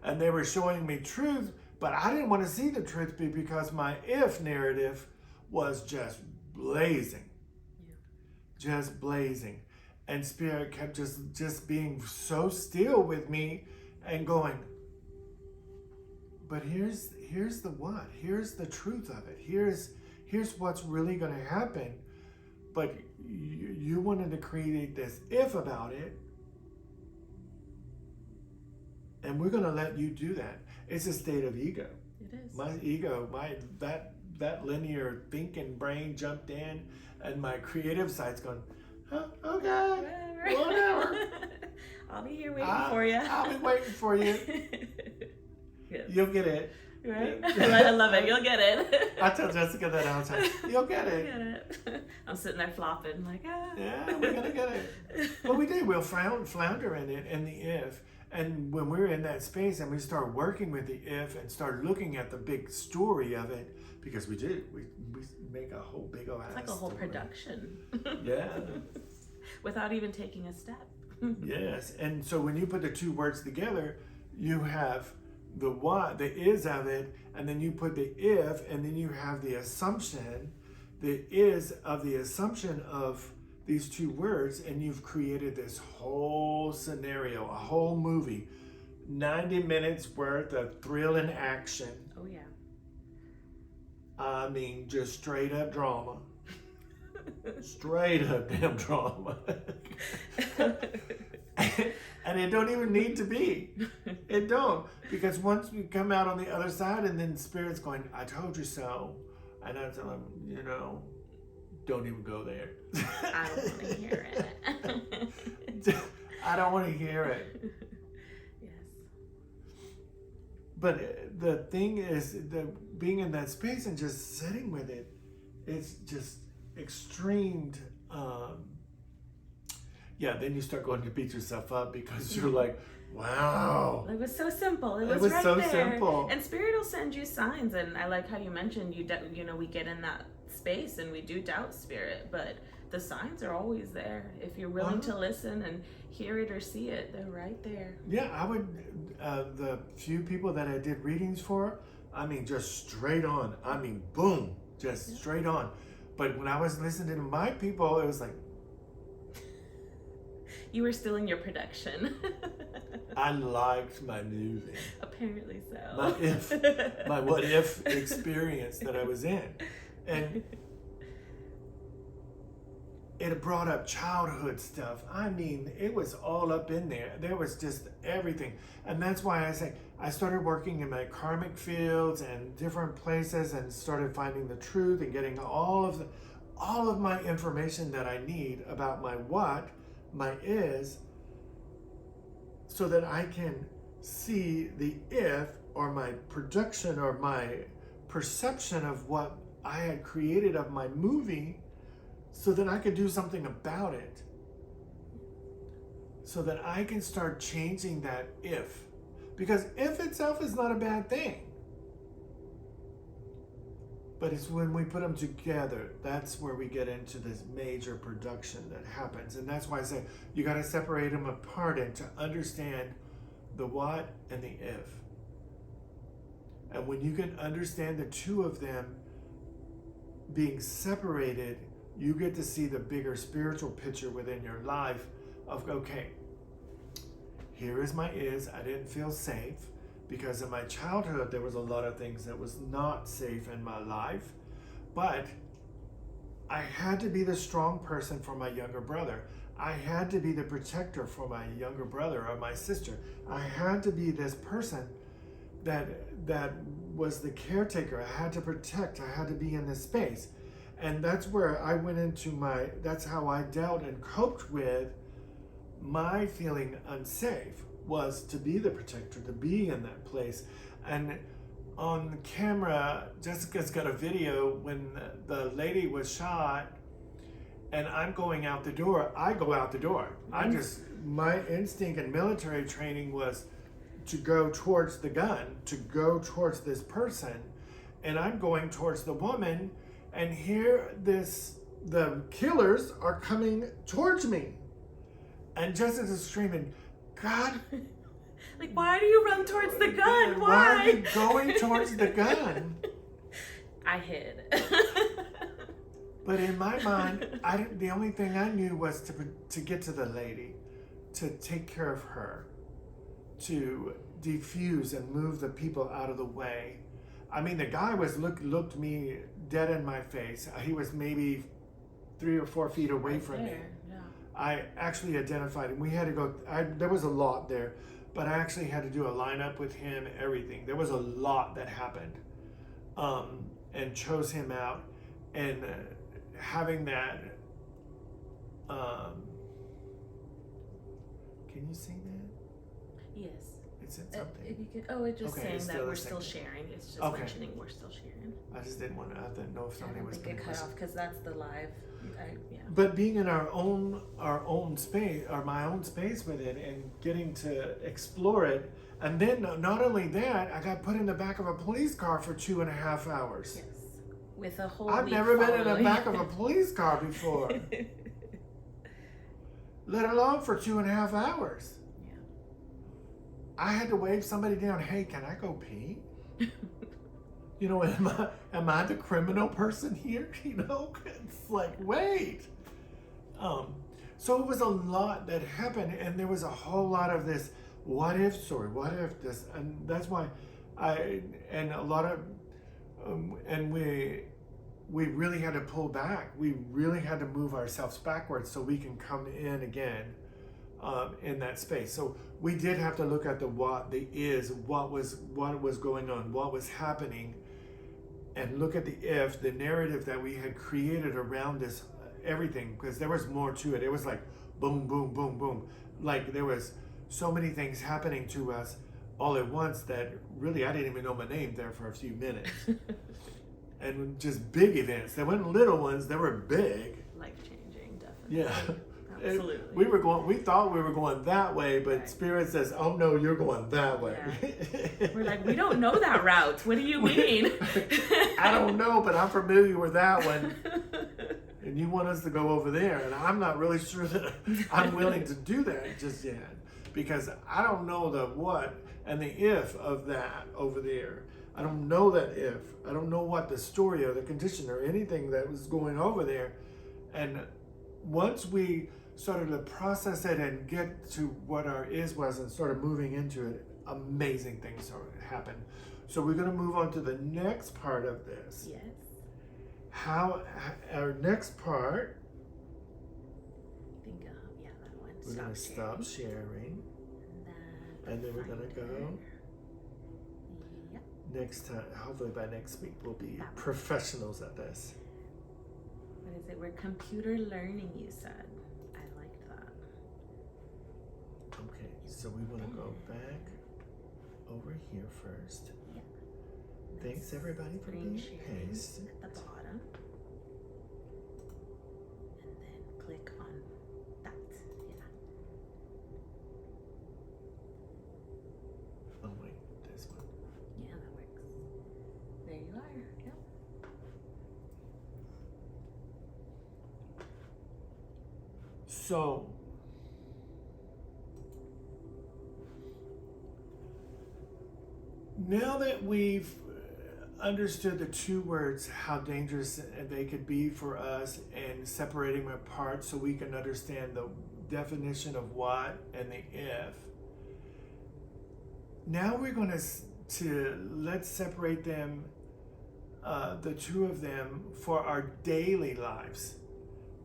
and they were showing me truth, but I didn't want to see the truth because my if narrative was just blazing. Just blazing. And spirit kept just being so still with me and going, but here's the what? Here's the truth of it. Here's what's really going to happen. But you wanted to create this if about it, and we're going to let you do that. It's a state of ego. It is. My ego, that linear thinking brain jumped in, and my creative side's going, oh, okay, whatever. I'll be here waiting for you. I'll be waiting for you. Yes. You'll get it. Right? I love it. You'll get it. I tell Jessica that all the time. You'll get it. Get it. I'm sitting there flopping like, Yeah, we're going to get it. Well, we do. We'll flounder in it, in the if. And when we're in that space and we start working with the if and start looking at the big story of it, because we do. We make a whole big old ass It's like a whole story. Production. Yeah. Without even taking a step. Yes. And so when you put the 2 words together, you have the what, the is of it, and then you put the if, and then you have the assumption, the is of the assumption of these two words, and you've created this whole scenario, a whole movie, 90 minutes worth of thrill and action. Oh yeah. I mean, just straight up drama. Straight up damn drama. And it don't even need to be. It don't. Because once we come out on the other side and then Spirit's going, I told you so. And I tell him, you know, don't even go there. I don't want to hear it. I don't want to hear it. Yes. But the thing is, being in that space and just sitting with it, it's just extreme. Yeah, then you start going to beat yourself up because you're like, wow. It was so simple. It was right so there. simple. And Spirit will send you signs. And I like how you mentioned, you know, we get in that space and we do doubt Spirit, but the signs are always there. If you're willing to listen and hear it or see it, they're right there. Yeah, I would, the few people that I did readings for, I mean, just straight on. I mean, boom, just straight on. But when I was listening to my people, it was like, you were still in your production. I liked my movie. Apparently so. My what if experience that I was in. And it brought up childhood stuff. I mean, it was all up in there. There was just everything. And that's why I say I started working in my karmic fields and different places and started finding the truth and getting all of my information that I need about my what, my is, so that I can see the if, or my production or my perception of what I had created of my movie, so that I could do something about it. So that I can start changing that if. Because if itself is not a bad thing. But it's when we put them together, that's where we get into this major production that happens. And that's why I say you got to separate them apart and to understand the what and the if. And when you can understand the two of them being separated, you get to see the bigger spiritual picture within your life of, okay, here is my is. I didn't feel safe. Because in my childhood, there was a lot of things that was not safe in my life. But I had to be the strong person for my younger brother. I had to be the protector for my younger brother or my sister. I had to be this person that was the caretaker. I had to protect. I had to be in this space. And that's where I went into that's how I dealt and coped with my feeling unsafe. Was to be the protector, to be in that place. And on camera, Jessica's got a video when the lady was shot and I'm going out the door. I go out the door. My instinct in military training was to go towards the gun, to go towards this person. And I'm going towards the woman, and here the killers are coming towards me. And Jessica's screaming, God. Like, why do you run towards the gun? Why are you going towards the gun? I hid. But in my mind, the only thing I knew was to get to the lady, to take care of her, to defuse and move the people out of the way. I mean, the guy looked me dead in my face. He was maybe 3 or 4 feet away from me. Yeah. I actually identified him. We had to go, there was a lot there, but I actually had to do a lineup with him, everything. There was a lot that happened, and chose him out. And having that, can you see that? Yes. It said something. If you could, it's just Okay, saying that we're still still sharing. It's just Okay. mentioning we're still sharing. I just didn't know if I somebody don't was think going it to cut listen. off because that's the live. Yeah. But being in our own space, or my own space with it, and getting to explore it, and then not only that, I got put in the back of a police car for 2.5 hours. Yes. With a whole. I've week never been in the following. back of a police car before, let alone for 2.5 hours. Yeah. I had to wave somebody down. Hey, can I go pee? You know, am I the criminal person here? You know, it's like, wait. So it was a lot that happened, and there was a whole lot of this what if story, what if this, and that's why and a lot of, and we really had to pull back. We really had to move ourselves backwards so we can come in again in that space. So we did have to look at the what, the is, what was going on, what was happening, and look at the if, the narrative that we had created around this everything, because there was more to it. It was like boom, boom, boom, boom. Like there was so many things happening to us all at once that really I didn't even know my name there for a few minutes. And just big events. They weren't little ones, they were big. Life changing, definitely. Yeah. Absolutely. We thought we were going that way, but right. Spirit says, oh no, you're going that way. Yeah. We're like, we don't know that route. What do you mean? I don't know, but I'm familiar with that one. And you want us to go over there, and I'm not really sure that I'm willing to do that just yet, because I don't know the what and the if of that over there. I don't know that if. I don't know what the story or the condition or anything that was going over there. And once we started to process it and get to what our is was and started moving into it, amazing things started to happen. So we're going to move on to the next part of this. Yes. How our next part, I think, yeah, that one. we're going to stop sharing. And then we're going to go. Yep. Next time, hopefully by next week, we'll be professionals at this. What is it? We're computer learning, you said. I liked that. Okay, so we want to go back over here first. Yeah. Thanks everybody for being patient. At the bottom. And then click on that. Yeah. Oh wait, this one. Yeah, that works. There you are. Yep. So, now that we've understood the two words, how dangerous they could be for us, and separating them apart so we can understand the definition of what and the if, now we're going to let's separate them, the two of them, for our daily lives,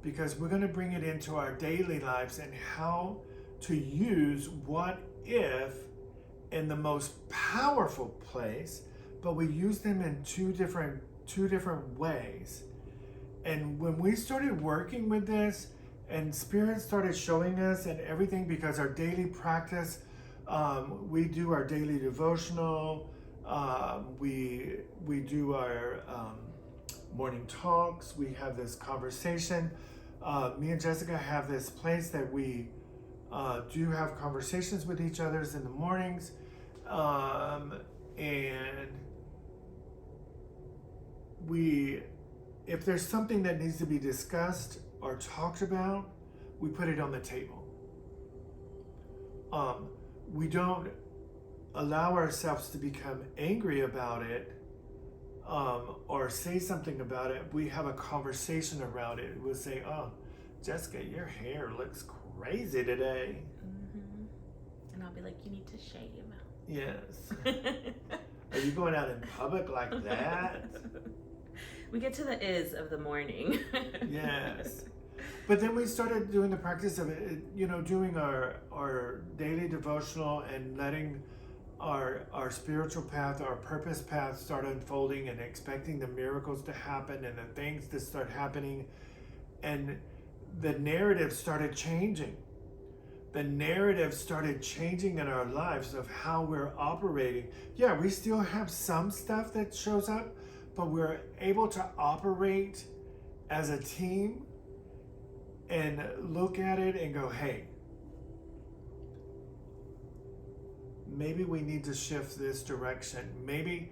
because we're going to bring it into our daily lives and how to use what if in the most powerful place, but we use them in two different ways. And when we started working with this and Spirit started showing us and everything, because our daily practice, we do our daily devotional, we do our morning talks, we have this conversation. Me and Jessica have this place that we do have conversations with each other in the mornings, and if there's something that needs to be discussed or talked about, we put it on the table. We don't allow ourselves to become angry about it, or say something about it. We have a conversation around it. We'll say, oh, Jessica, your hair looks crazy today. Mm-hmm. And I'll be like, you need to shave. Yes. Are you going out in public like that? We get to the is of the morning. Yes. But then we started doing the practice of it, doing our daily devotional and letting our spiritual path, our purpose path start unfolding, and expecting the miracles to happen and the things to start happening. And the narrative started changing. The narrative started changing in our lives of how we're operating. Yeah, we still have some stuff that shows up, but we're able to operate as a team and look at it and go, hey, maybe we need to shift this direction. Maybe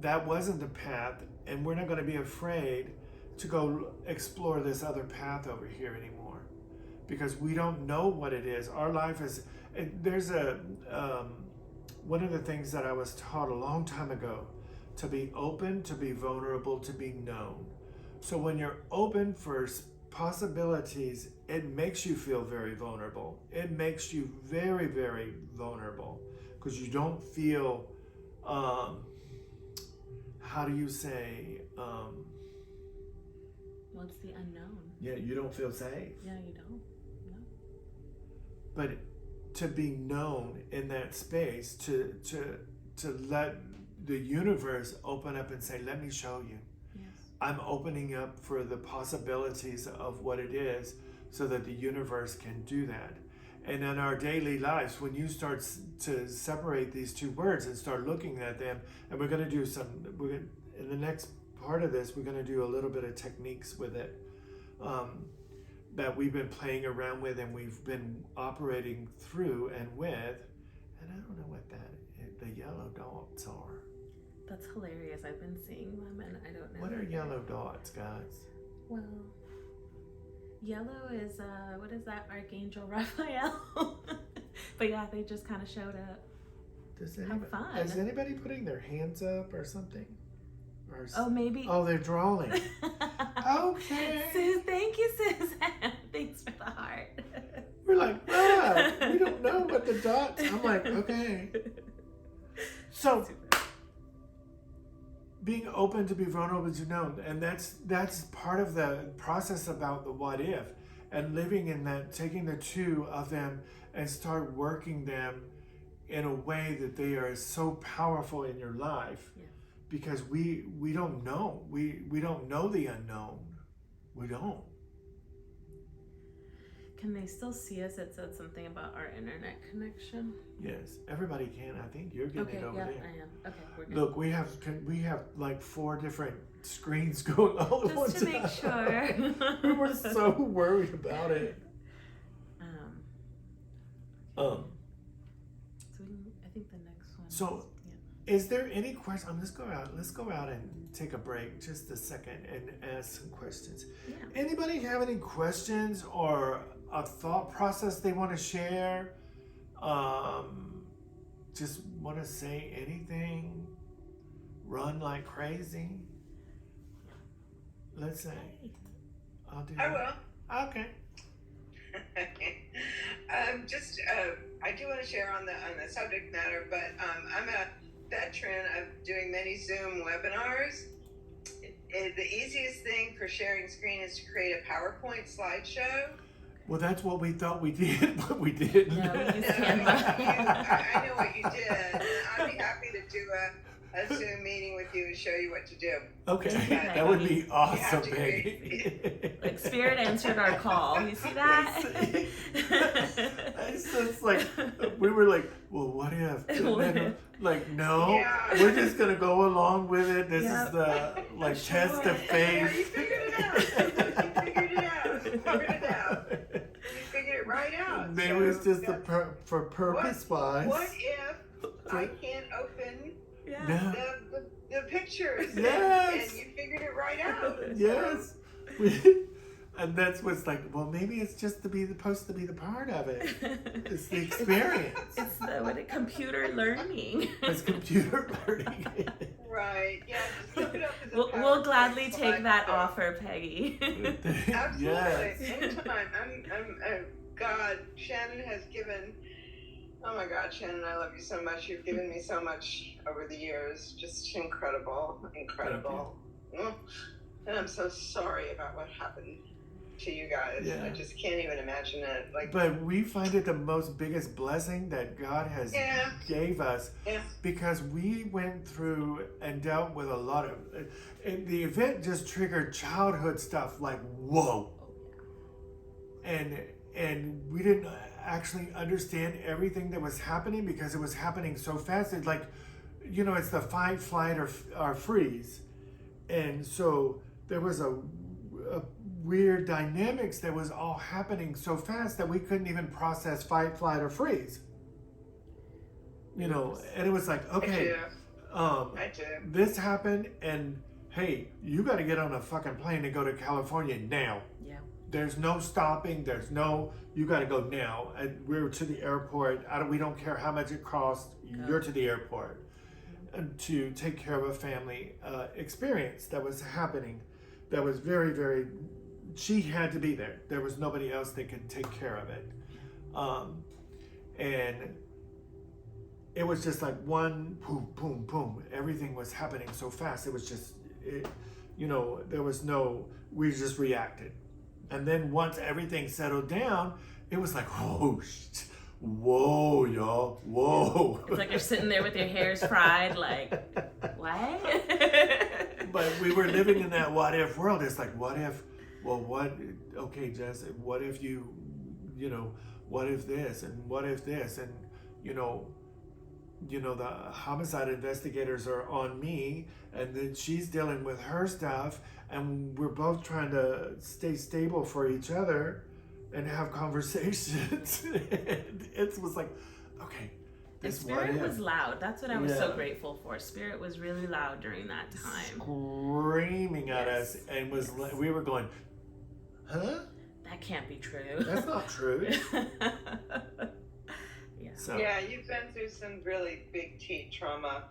that wasn't the path, and we're not going to be afraid to go explore this other path over here anymore, because we don't know what it is. Our life is, there's one of the things that I was taught a long time ago, to be open, to be vulnerable, to be known. So when you're open for possibilities, it makes you feel very vulnerable. It makes you very, very vulnerable because you don't feel, how do you say, What's the unknown? yeah, you don't feel safe. Yeah, you don't. No. But to be known in that space, to let the universe open up and say, let me show you. Yes. I'm opening up for the possibilities of what it is so that the universe can do that. And in our daily lives, when you start to separate these two words and start looking at them, and we're going to do in the next part of this, we're going to do a little bit of techniques with it that we've been playing around with and we've been operating through and with. And I don't know what the yellow dots are. That's hilarious. I've been seeing them and I don't know. What are yellow dots, guys? Well, yellow is, what is that? Archangel Raphael. But yeah, they just kind of showed up. Have fun. Is anybody putting their hands up or something? Oh, maybe. Oh, they're drawing. Okay. Thank you, Suzanne. Thanks for the heart. We're like, we don't know what the dots. I'm like, okay. So, being open to be vulnerable to know, and that's part of the process about the what if, and living in that, taking the two of them and start working them in a way that they are so powerful in your life. Yeah. Because we don't know. We don't know the unknown. We don't. Can they still see us? It said something about our internet connection. Yes, everybody can. I think you're getting it over there. I am. Okay, we're good. Look, we have like 4 different screens going all at once. Just to make sure. We were so worried about it. So I think the next one. So, is there any question? Let's go out and take a break just a second and ask some questions. Yeah. Anybody have any questions or a thought process they want to share? Just want to say anything? Run like crazy? Let's say. I'll do that. I will. Okay. I do want to share on the subject matter, but I'm a veteran of doing many Zoom webinars. The easiest thing for sharing screen is to create a PowerPoint slideshow. Well, that's what we thought we did, but we didn't. No, we used Canva. I know what you did. And I'd be happy to do a Zoom meeting with you and show you what to do. Okay, that would be awesome, Peggy. Like Spirit answered our call. You see that? It's like we were like, well, what if? And then, like, no, we're just gonna go along with it. This is the test of faith. Yeah, you figured it out. You figured it right out. Maybe so it's just for purpose wise. What if I can't open the pictures? Yes. And you figured it right out. Yes. And that's what's like, well, maybe it's just supposed to be the part of it. It's the experience. It's the computer learning. It's computer learning. Right. Yeah. Just look it up as a we'll gladly PowerPoint take that slideshow. offer, Peggy. Absolutely. Yes. Anytime. God, Shannon has given. Oh my God, Shannon, I love you so much. You've given me so much over the years. Just incredible. And I'm so sorry about what happened to you guys. Yeah. I just can't even imagine it. But we find it the most biggest blessing that God has gave us because we went through and dealt with a lot of. And the event just triggered childhood stuff like whoa, and we didn't actually understand everything that was happening because it was happening so fast. It's like, it's the fight, flight, or freeze, and so there was a weird dynamics that was all happening so fast that we couldn't even process fight, flight, or freeze. And it was like, okay, this happened, and hey, you got to get on a fucking plane and go to California now. Yeah. There's no stopping. You got to go now. And we're to the airport. We don't care how much it costs. You're to the airport to take care of a family experience that was happening. that was very, very, she had to be there. There was nobody else that could take care of it. And it was just like one boom, boom, boom. Everything was happening so fast. It was just, there was no, we just reacted. And then once everything settled down, it was like, whoa, y'all, whoa. It's like you're sitting there with your hairs fried, like, what? But we were living in that what if world. It's like, what if, okay, Jess, what if what if this and what if this? And, the homicide investigators are on me, and then she's dealing with her stuff, and we're both trying to stay stable for each other and have conversations. It was like, okay. And Spirit was loud. That's what I was so grateful for. Spirit was really loud during that time. Screaming at us, and we were going, huh? That can't be true. That's not true. So, yeah, you've been through some really big trauma.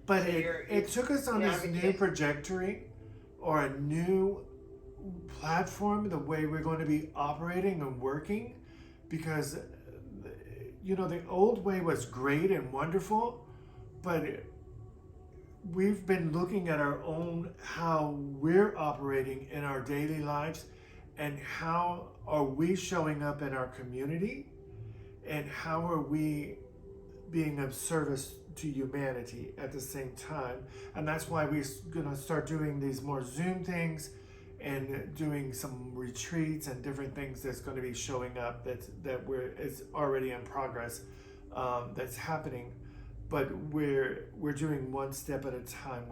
But it took us on this new trajectory or a new platform, the way we're going to be operating and working, because the old way was great and wonderful, but we've been looking at our own, how we're operating in our daily lives, and how are we showing up in our community, and how are we being of service to humanity at the same time. And that's why we're going to start doing these more Zoom things and doing some retreats and different things that's going to be showing up it's already in progress, that's happening. But we're doing one step at a time,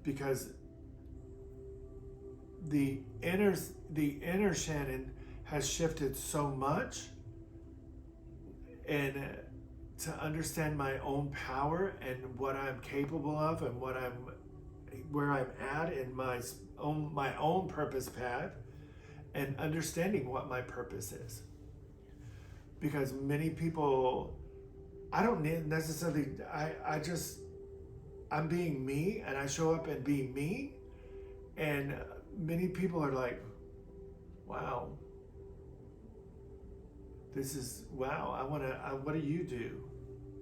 because the inner Shannon has shifted so much, and to understand my own power and what I'm capable of and where I'm at in my own purpose path, and understanding what my purpose is. Because many people, I don't necessarily, I'm being me, and I show up and be me, and many people are like, wow, what do you do?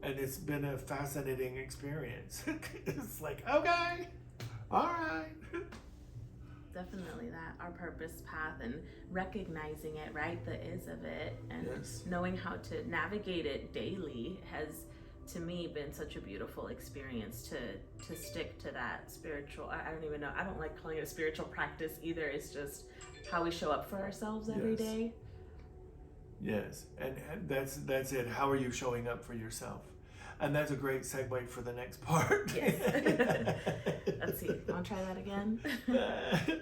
And it's been a fascinating experience. It's like, okay, all right. Definitely that, our purpose path, and recognizing it, right? The is of it, and knowing how to navigate it daily has, to me, been such a beautiful experience to stick to that spiritual, I don't even know, I don't like calling it a spiritual practice either. It's just how we show up for ourselves every day. Yes, and that's it. How are you showing up for yourself? And that's a great segue for the next part. Yes. Let's see. Want to try that again?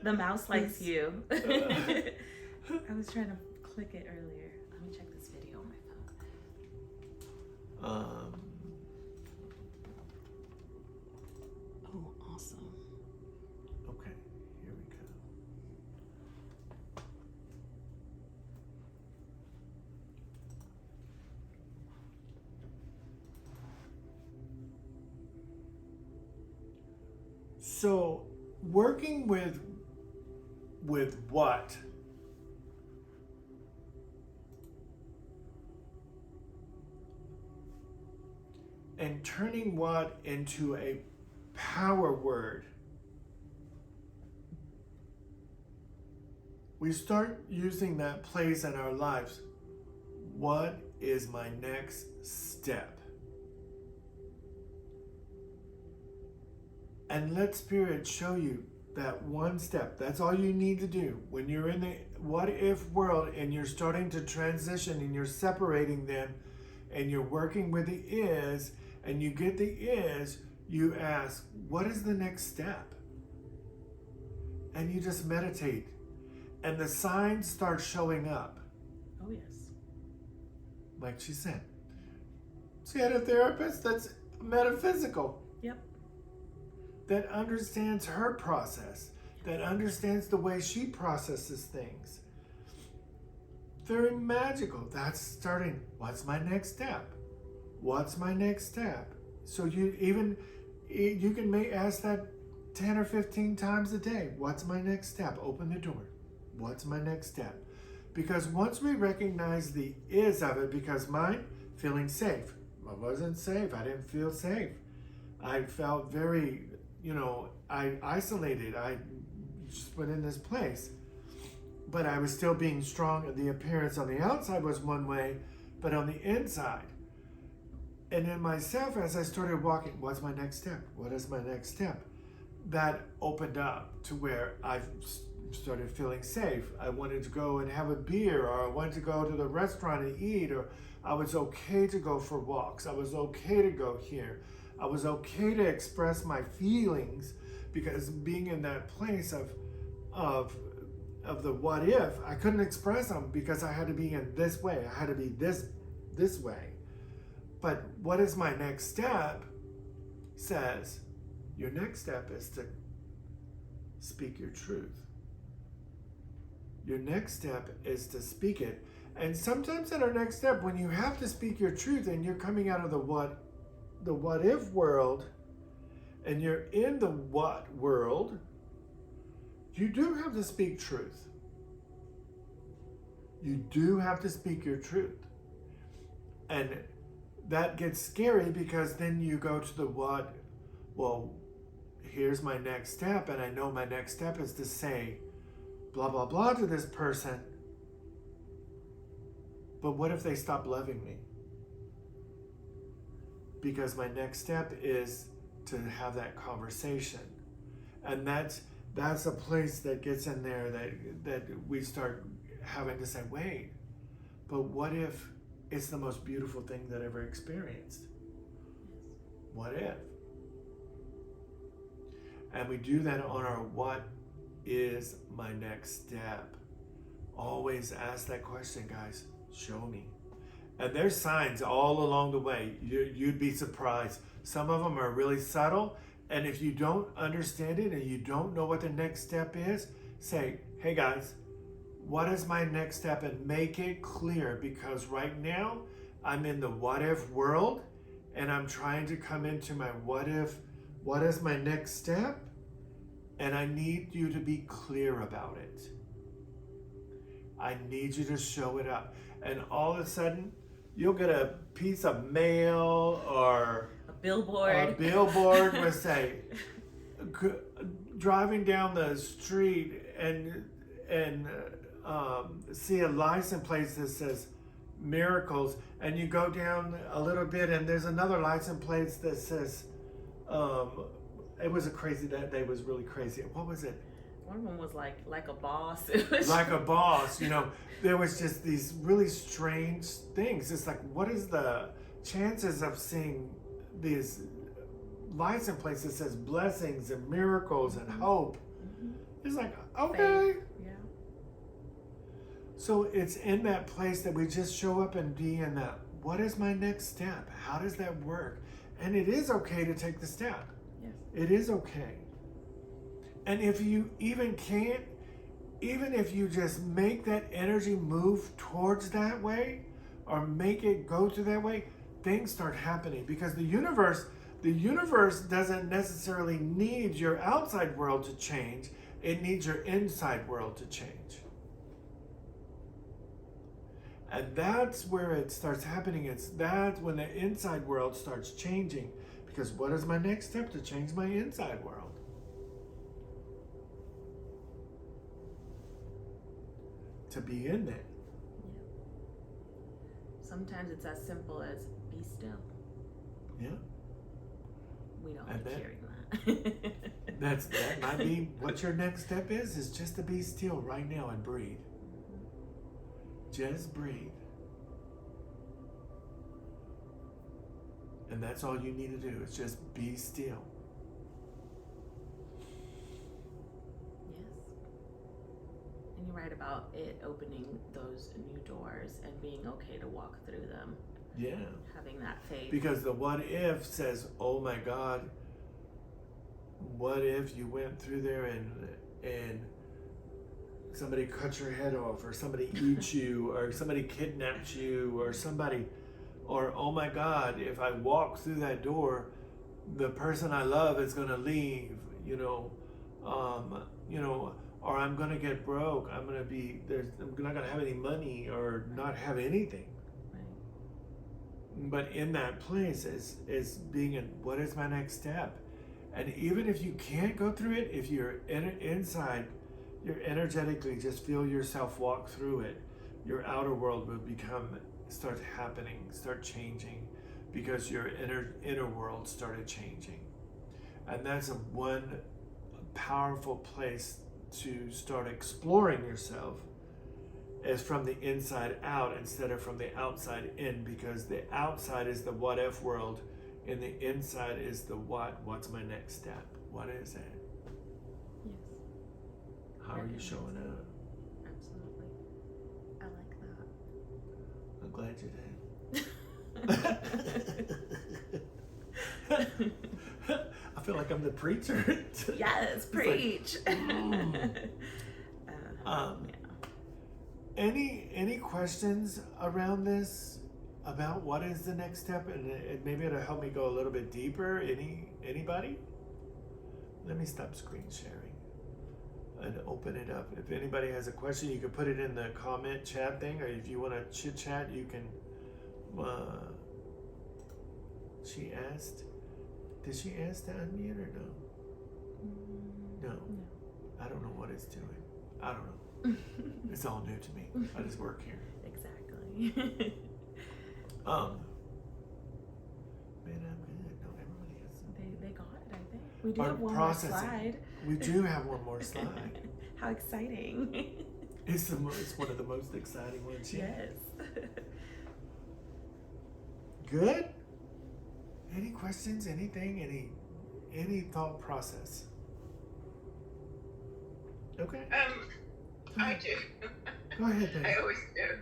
The mouse likes you. I was trying to click it earlier. Let me check this video on my phone. Oh, awesome. Okay, here we go. So, working with what? And turning what into a power word. We start using that place in our lives. What is my next step? And let Spirit show you that one step. That's all you need to do. When you're in the what if world and you're starting to transition and you're separating them and you're working with the is, and you get the is, you ask, what is the next step? And you just meditate. And the signs start showing up. Oh, yes. Like she said. She had a therapist that's metaphysical. Yep. That understands her process, that understands the way she processes things. Very magical. That's starting, what's my next step? What's my next step? So you can ask that 10 or 15 times a day. What's my next step? Open the door. What's my next step? Because once we recognize the is of it, because mine, feeling safe. I wasn't safe. I didn't feel safe. I felt very, I isolated. I just went in this place. But I was still being strong. The appearance on the outside was one way, but on the inside. And in myself, as I started walking, what's my next step? What is my next step? That opened up to where I started feeling safe. I wanted to go and have a beer, or I wanted to go to the restaurant and eat, or I was okay to go for walks. I was okay to go here. I was okay to express my feelings, because being in that place of the what if, I couldn't express them because I had to be in this way. I had to be this way. But what is my next step says, your next step is to speak your truth. Your next step is to speak it. And sometimes in our next step, when you have to speak your truth and you're coming out of the what if world, and you're in the what world, you do have to speak truth. You do have to speak your truth. And that gets scary, because then you go to the what, well, here's my next step, and I know my next step is to say blah, blah, blah to this person. But what if they stop loving me? Because my next step is to have that conversation. And that's a place that gets in there that we start having to say, wait, but what if it's the most beautiful thing that I ever experienced? What if? And we do that on our what is my next step? Always ask that question, guys. Show me. And there's signs all along the way. You'd be surprised. Some of them are really subtle. And if you don't understand it and you don't know what the next step is, say, hey guys, what is my next step? And make it clear, because right now I'm in the what if world, and I'm trying to come into my what if. What is my next step? And I need you to be clear about it. I need you to show it up. And all of a sudden, you'll get a piece of mail or a billboard would say, driving down the street and see a license plate that says miracles, and you go down a little bit and there's another license plate that says, it was a crazy, that day was really crazy. What was it? One of them was like a boss. It was like a boss, There was just these really strange things. It's like, what is the chances of seeing these license plates that says blessings and miracles and hope? Mm-hmm. It's like, okay. Yeah. So it's in that place that we just show up and be in that, what is my next step? How does that work? And it is okay to take the step. Yes. It is okay. And if you even can't, even if you just make that energy move towards that way, or make it go to that way, things start happening. Because the universe doesn't necessarily need your outside world to change. It needs your inside world to change. And that's where it starts happening. That's when the inside world starts changing. Because what is my next step to change my inside world? To be in there. Yeah. Sometimes it's as simple as be still. Yeah. We don't And like hearing that. That might be what your next step is just to be still right now and breathe. Just breathe. And that's all you need to do, is just be still. And you're right about it opening those new doors and being okay to walk through them. Yeah. Having that faith. Because the what if says, oh my God, what if you went through there and somebody cut your head off, or somebody eats you, or somebody kidnaps you, or oh my God, if I walk through that door, the person I love is going to leave. or I'm gonna get broke. I'm not gonna have any money or not have anything. Right. But in that place is being in what is my next step, and even if you can't go through it, if you're inside, you're energetically just feel yourself walk through it. Your outer world will start happening, start changing, because your inner world started changing. And that's one powerful place to start exploring yourself, is from the inside out instead of from the outside in, because the outside is the what if world and the inside is the what's my next step, what is it, Yes. how are you showing up. Absolutely. I like that. I'm glad you did. I feel like I'm the preacher. Yes, preach. Yeah. Any questions around this, about what is the next step, and maybe it'll help me go a little bit deeper. Anybody? Let me stop screen sharing and open it up. If anybody has a question, you can put it in the comment chat thing, or if you want to chit chat, you can. She asked. Did she ask to unmute or no? No. I don't know what it's doing. I don't know. It's all new to me. I just work here. Exactly. Man, I'm good. No, everybody has some. They got it, I think. We do Our have one processing. more slide. We do have one more slide. How exciting. It's one of the most exciting ones yet. Yes. Good? Any questions? Anything? Any thought process? Okay. I do. Go ahead, then. I always do.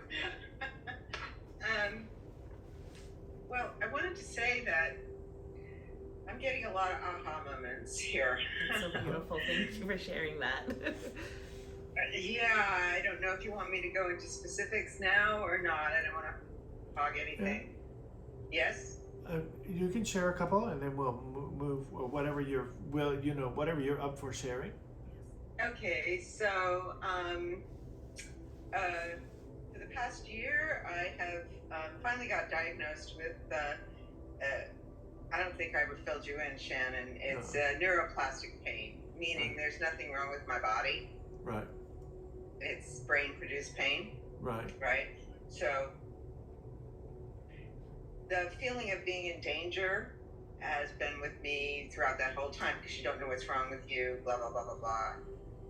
Well, I wanted to say that I'm getting a lot of aha moments here. That's so beautiful. Thank you for sharing that. Yeah, I don't know if you want me to go into specifics now or not. I don't want to hog anything. Yes? You can share a couple, and then we'll move whatever whatever you're up for sharing. Okay, so for the past year, I have finally got diagnosed with, I don't think I would filled you in, Shannon. It's neuroplastic pain, meaning there's nothing wrong with my body. Right. It's brain-produced pain. Right. Right? So the feeling of being in danger has been with me throughout that whole time, because you don't know what's wrong with you, blah, blah, blah, blah, blah.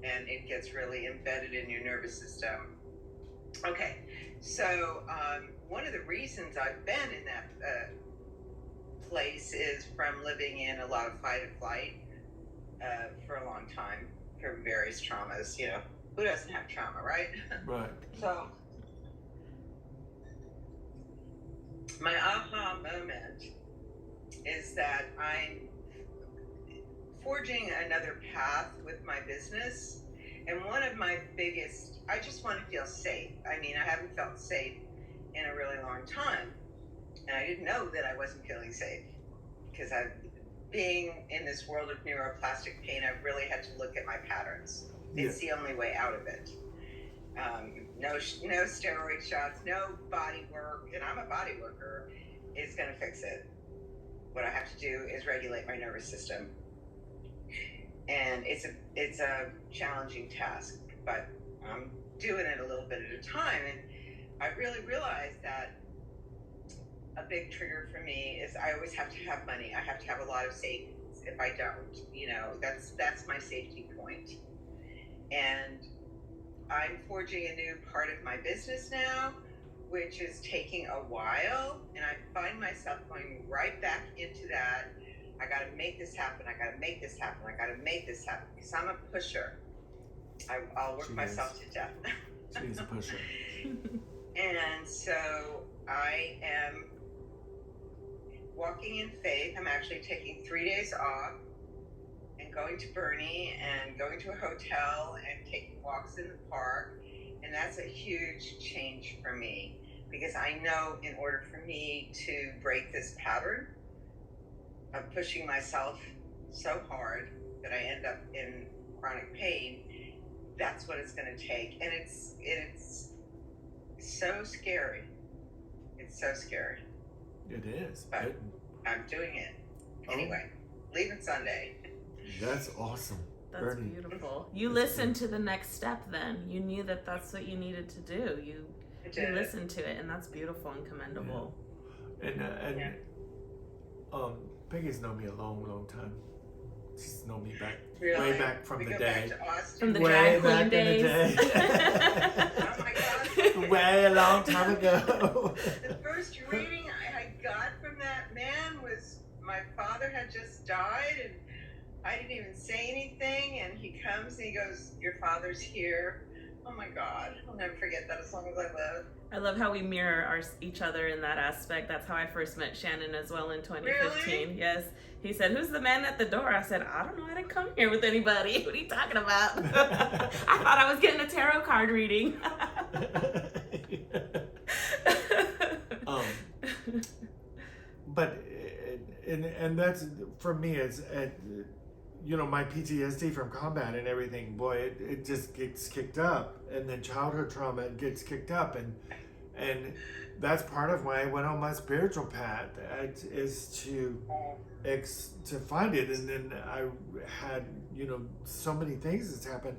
And it gets really embedded in your nervous system. Okay, so one of the reasons I've been in that place is from living in a lot of fight or flight for a long time, from various traumas. Who doesn't have trauma, right? Right. So my aha moment is that I'm forging another path with my business. And one of my biggest, I just want to feel safe. I mean, I haven't felt safe in a really long time. And I didn't know that I wasn't feeling safe, because being in this world of neuroplastic pain, I've really had to look at my patterns. It's the only way out of it. No steroid shots, no body work, and I'm a body worker, is going to fix it. What I have to do is regulate my nervous system. And it's a challenging task, but I'm doing it a little bit at a time. And I really realized that a big trigger for me is I always have to have money. I have to have a lot of savings. If I don't, that's my safety point. And I'm forging a new part of my business now, which is taking a while, and I find myself going right back into that. I got to make this happen. I got to make this happen. I got to make this happen, because I'm a pusher. I'll work myself to death. She's a pusher. And so I am walking in faith. I'm actually taking 3 days off and going to Bernie and going to a hotel and taking walks in the park. And that's a huge change for me, because I know in order for me to break this pattern of pushing myself so hard that I end up in chronic pain, that's what it's going to take. And it's so scary. It's so scary. It is. But I'm doing it. Anyway, leaving Sunday. That's awesome. That's Bernie. beautiful. You listened to the next step then. You knew that that's what you needed to do. You listened to it, and that's beautiful and commendable. Yeah. Peggy's known me a long time. She's known me back way back from the day. From the way drag queen back days. in the day. Oh my God. Way a long time ago. The first reading I got from that man was my father had just died, and I didn't even say anything, and he comes and he goes, "Your father's here." Oh my God, I'll never forget that as long as I live. I love how we mirror each other in that aspect. That's how I first met Shannon as well in 2015. Really? Yes. He said, "Who's the man at the door?" I said, "I don't know. I didn't come here with anybody. What are you talking about?" I thought I was getting a tarot card reading. But and that's for me. It's my PTSD from combat and everything. Boy, it just gets kicked up, and then childhood trauma gets kicked up, and that's part of why I went on my spiritual path, is to find it. And then I had so many things that's happened,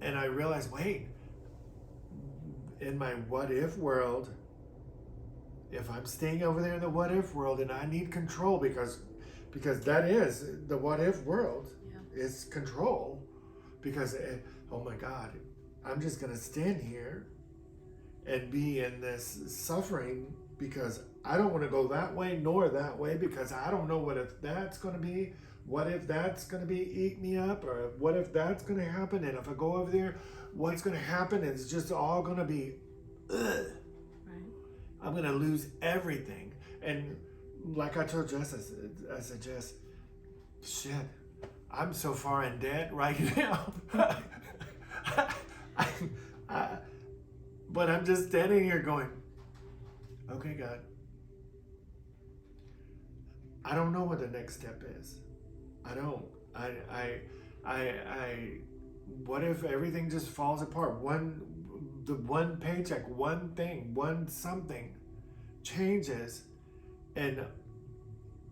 and I realized, wait, in my what if world, if I'm staying over there in the what if world, and I need control, because that is the what if world. Is control, because oh my God, I'm just gonna stand here and be in this suffering because I don't want to go that way nor that way, because I don't know what if that's gonna be, what if that's gonna be eat me up, or what if that's gonna happen, and if I go over there, what's gonna happen? It's just all gonna be ugh. Right. I'm gonna lose everything. And like I told Jess, I said, Jess, shit, I'm so far in debt right now. But I'm just standing here going, okay, God, I don't know what the next step is. I don't. What if everything just falls apart? The one paycheck, one thing, one something changes, and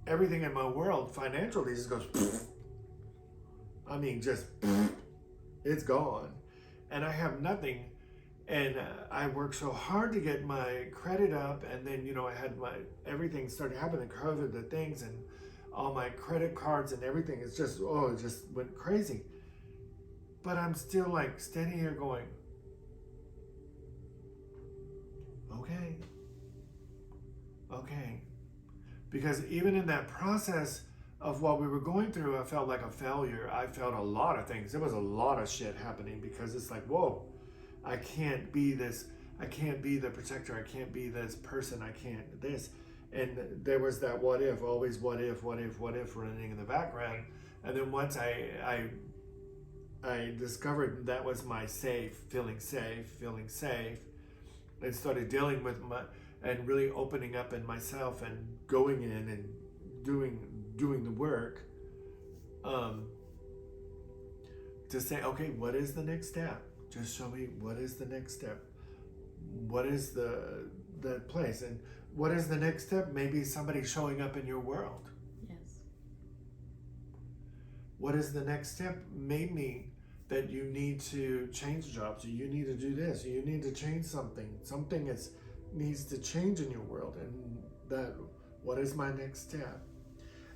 everything in my world financially just goes pfft. I mean, just it's gone, and I have nothing. And I worked so hard to get my credit up, and then I had everything started happening, COVID, the things, and all my credit cards and everything. It's just it just went crazy. But I'm still like standing here going, okay, because even in that process of what we were going through, I felt like a failure. I felt a lot of things. There was a lot of shit happening, because it's like, whoa, I can't be this. I can't be the protector. I can't be this person. I can't this. And there was that what if, always what if running in the background. And then once I discovered that was my feeling safe, and started dealing with and really opening up in myself and going in and doing the work, to say, okay, what is the next step? Just show me what is the next step. What is the place, and what is the next step? Maybe somebody showing up in your world. Yes. What is the next step? Maybe that you need to change jobs, or you need to do this, or you need to change something. Something needs to change in your world, and that what is my next step?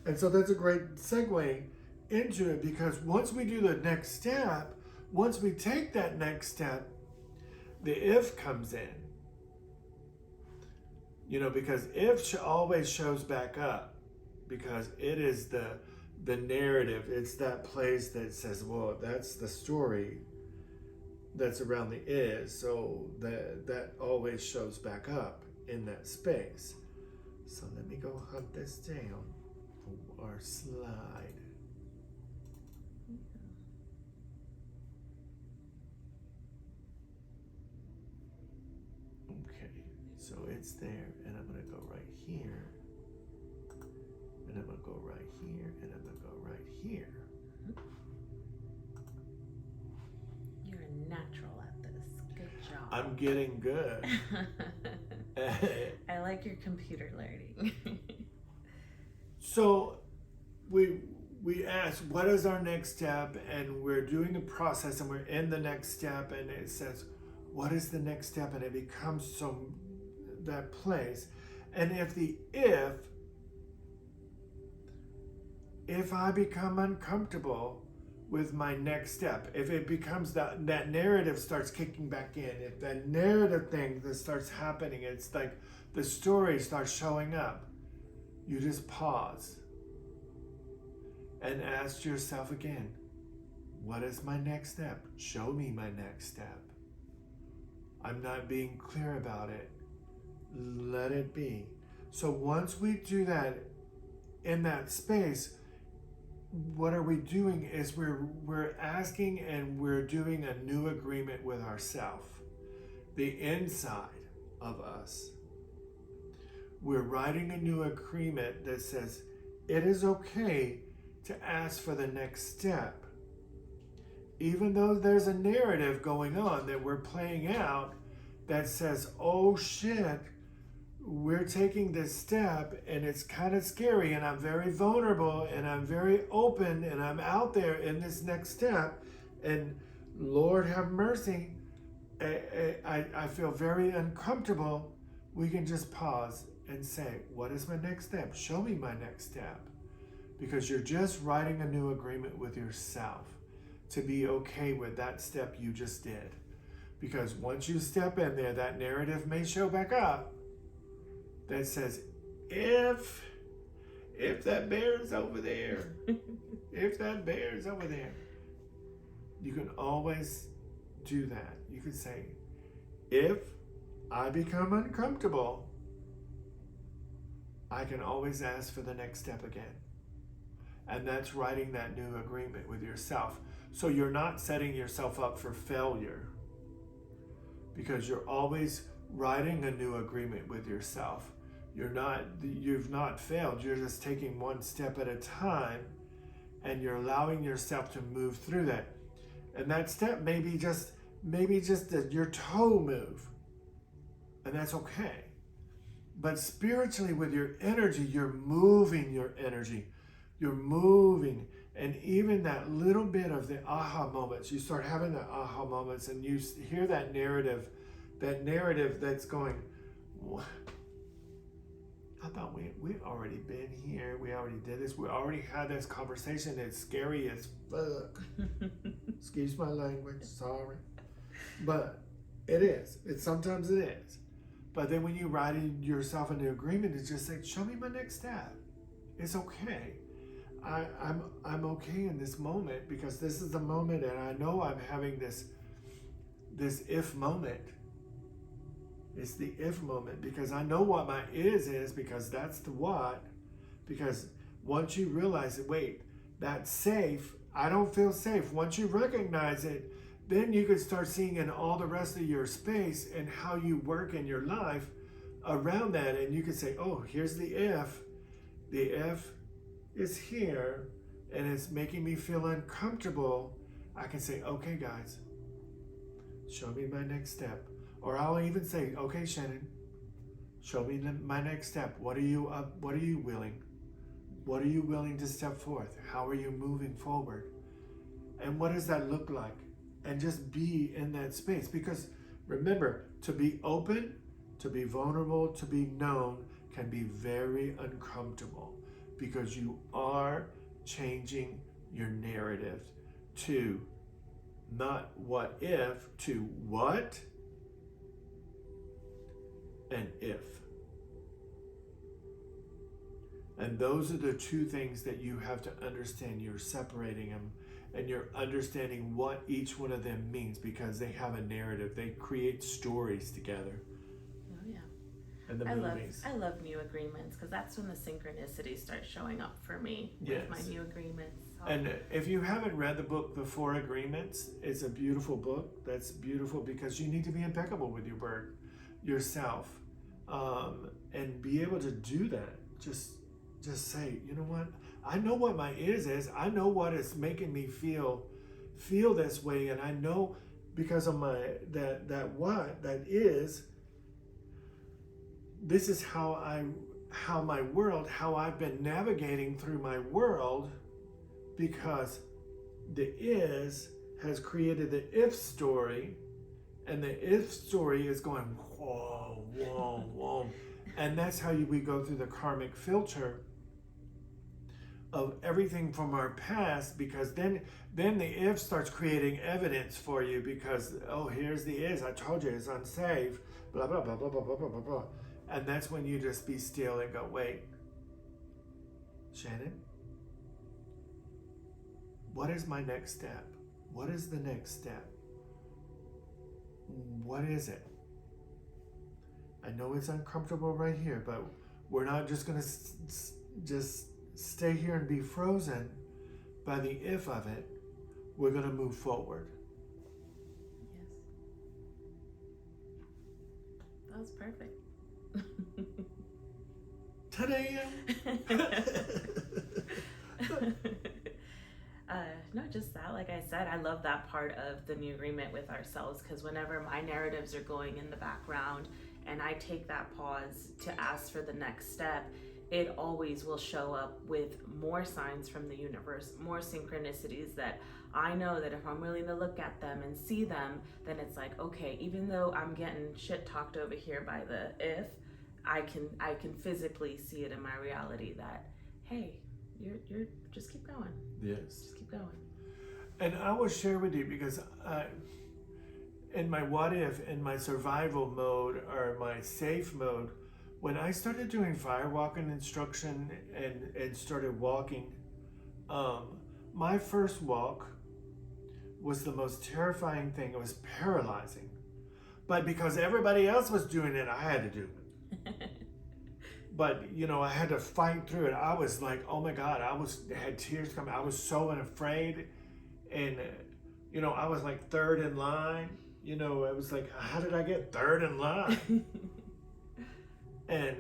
And so that's a great segue into it, because once we do the next step, once we take that next step, the if comes in. Because if always shows back up, because it is the narrative. It's that place that says, well, that's the story that's around the is, so that always shows back up in that space. So let me go hunt this down for our slide. Okay, so it's there, and I'm gonna go right here, and I'm gonna go right here, and I'm gonna go right here. I'm getting good. I like your computer learning. So we ask, what is our next step? And we're doing the process and we're in the next step, and it says, what is the next step? And it becomes that place. And if I become uncomfortable with my next step, if it becomes that narrative starts kicking back in, if that narrative thing that starts happening, it's like the story starts showing up, you just pause and ask yourself again, what is my next step? Show me my next step. I'm not being clear about it. Let it be. So once we do that in that space, what are we doing is we're asking and we're doing a new agreement with ourselves, the inside of us. We're writing a new agreement that says it is okay to ask for the next step. Even though there's a narrative going on that we're playing out that says, oh shit, we're taking this step and it's kind of scary and I'm very vulnerable and I'm very open and I'm out there in this next step, and Lord have mercy, I feel very uncomfortable. We can just pause and say, what is my next step? Show me my next step. Because you're just writing a new agreement with yourself to be okay with that step you just did. Because once you step in there, that narrative may show back up that says, if that bear is over there, if that bear is over there, you can always do that. You can say, if I become uncomfortable, I can always ask for the next step again. And that's writing that new agreement with yourself. So you're not setting yourself up for failure, because you're always writing a new agreement with yourself. You've not failed. You're just taking one step at a time, and you're allowing yourself to move through that. And that step may be just your toe move, and that's okay. But spiritually, with your energy, you're moving your energy. You're moving, and even that little bit of the aha moments, you start having the aha moments, and you hear that narrative that's going, I thought we've already been here. We already did this. We already had this conversation. It's scary as fuck. Excuse my language, sorry. But it is. Sometimes it is. But then when you write yourself into agreement, it's just like, show me my next step. It's okay. I'm okay in this moment, because this is the moment, and I know I'm having this if moment. It's the if moment, because I know what my is, because that's the what. Because once you realize that, wait, that's safe, I don't feel safe. Once you recognize it, then you can start seeing in all the rest of your space and how you work in your life around that. And you can say, oh, here's the if. The if is here and it's making me feel uncomfortable. I can say, okay, guys, show me my next step. Or I'll even say, okay, Shannon, show me my next step. What are you willing? What are you willing to step forth? How are you moving forward? And what does that look like? And just be in that space. Because remember, to be open, to be vulnerable, to be known can be very uncomfortable, because you are changing your narrative to not what if, to what and if. And those are the two things that you have to understand. You're separating them, and you're understanding what each one of them means, because they have a narrative. They create stories together. Oh yeah. And the movies. I love new agreements, because that's when the synchronicities start showing up for me with my new agreements. So. And if you haven't read the book, The 4 Agreements, it's a beautiful book. That's beautiful, because you need to be impeccable with yourself, and be able to do that. Just say, you know what? I know what my is. I know what is making me feel this way, and I know, because of my this is how I've been navigating through my world, because the is has created the if story, and the if story is going whoa, whoa, whoa. And that's how we go through the karmic filter of everything from our past, because then the if starts creating evidence for you, because, oh, here's the is, I told you it's unsafe, blah, blah, blah, blah, blah, blah, blah, blah, blah. And that's when you just be still and go, wait, Shannon, what is my next step? What is the next step? What is it? I know it's uncomfortable right here, but we're not just going to just stay here and be frozen by the if of it. We're going to move forward. Yes. That was perfect. Ta-da! Not just that, like I said, I love that part of the new agreement with ourselves, because whenever my narratives are going in the background and I take that pause to ask for the next step, it always will show up with more signs from the universe, more synchronicities that I know that if I'm willing to look at them and see them, then it's like, okay, even though I'm getting shit talked over here by the if, I can physically see it in my reality that, hey, you're just keep going. Yes. Just keep going. And I will share with you, because in my what if, in my survival mode or my safe mode, when I started doing firewalking instruction and started walking, my first walk was the most terrifying thing. It was paralyzing. But because everybody else was doing it, I had to do it. But, I had to fight through it. I was like, oh my God, had tears coming. I was so afraid. And, I was like third in line. It was like, how did I get third in line? And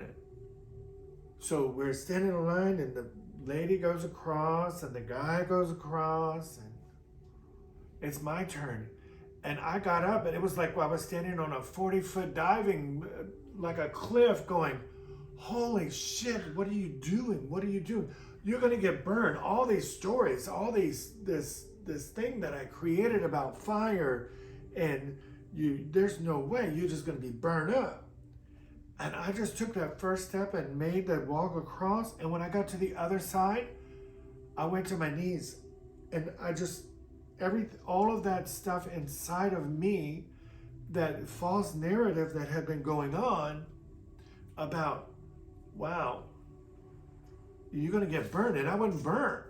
so we're standing in line, and the lady goes across and the guy goes across, and it's my turn. And I got up, and it was like I was standing on a 40-foot diving, like a cliff, going, holy shit, what are you doing? What are you doing? You're going to get burned. All these stories, all this thing that I created about fire, and there's no way, you're just going to be burned up. And I just took that first step and made that walk across. And when I got to the other side, I went to my knees, and all of that stuff inside of me, that false narrative that had been going on about, wow, you're going to get burned. And I wasn't burned.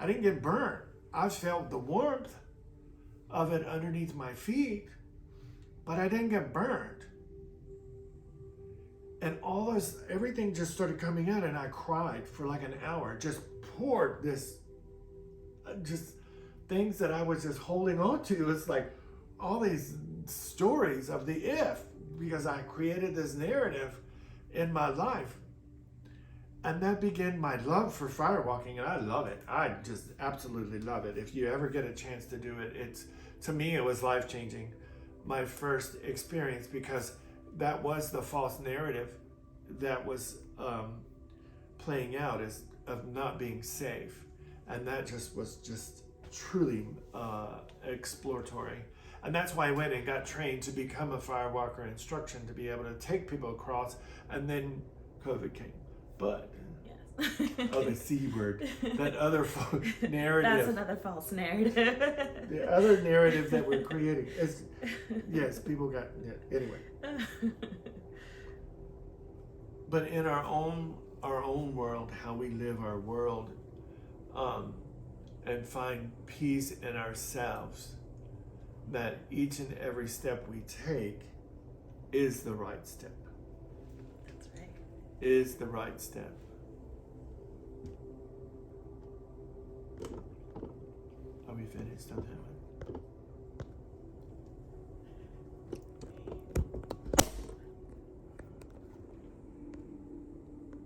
I didn't get burned. I felt the warmth of it underneath my feet, but I didn't get burned. And everything just started coming out, and I cried for like an hour, just poured this, just things that I was just holding on to. It's like all these stories of the if, because I created this narrative in my life. And that began my love for firewalking, and I love it. I just absolutely love it. If you ever get a chance to do it, to me, it was life-changing, my first experience, because that was the false narrative that was playing out of not being safe. And that was truly exploratory. And that's why I went and got trained to become a firewalker instruction, to be able to take people across, and then COVID came. But the C word, that other narrative. That's another false narrative. The other narrative that we're creating is, yes, people got, anyway. But in our own world, how we live our world, and find peace in ourselves, that each and every step we take is the right step. That's right. Is the right step. Are we finished on that one?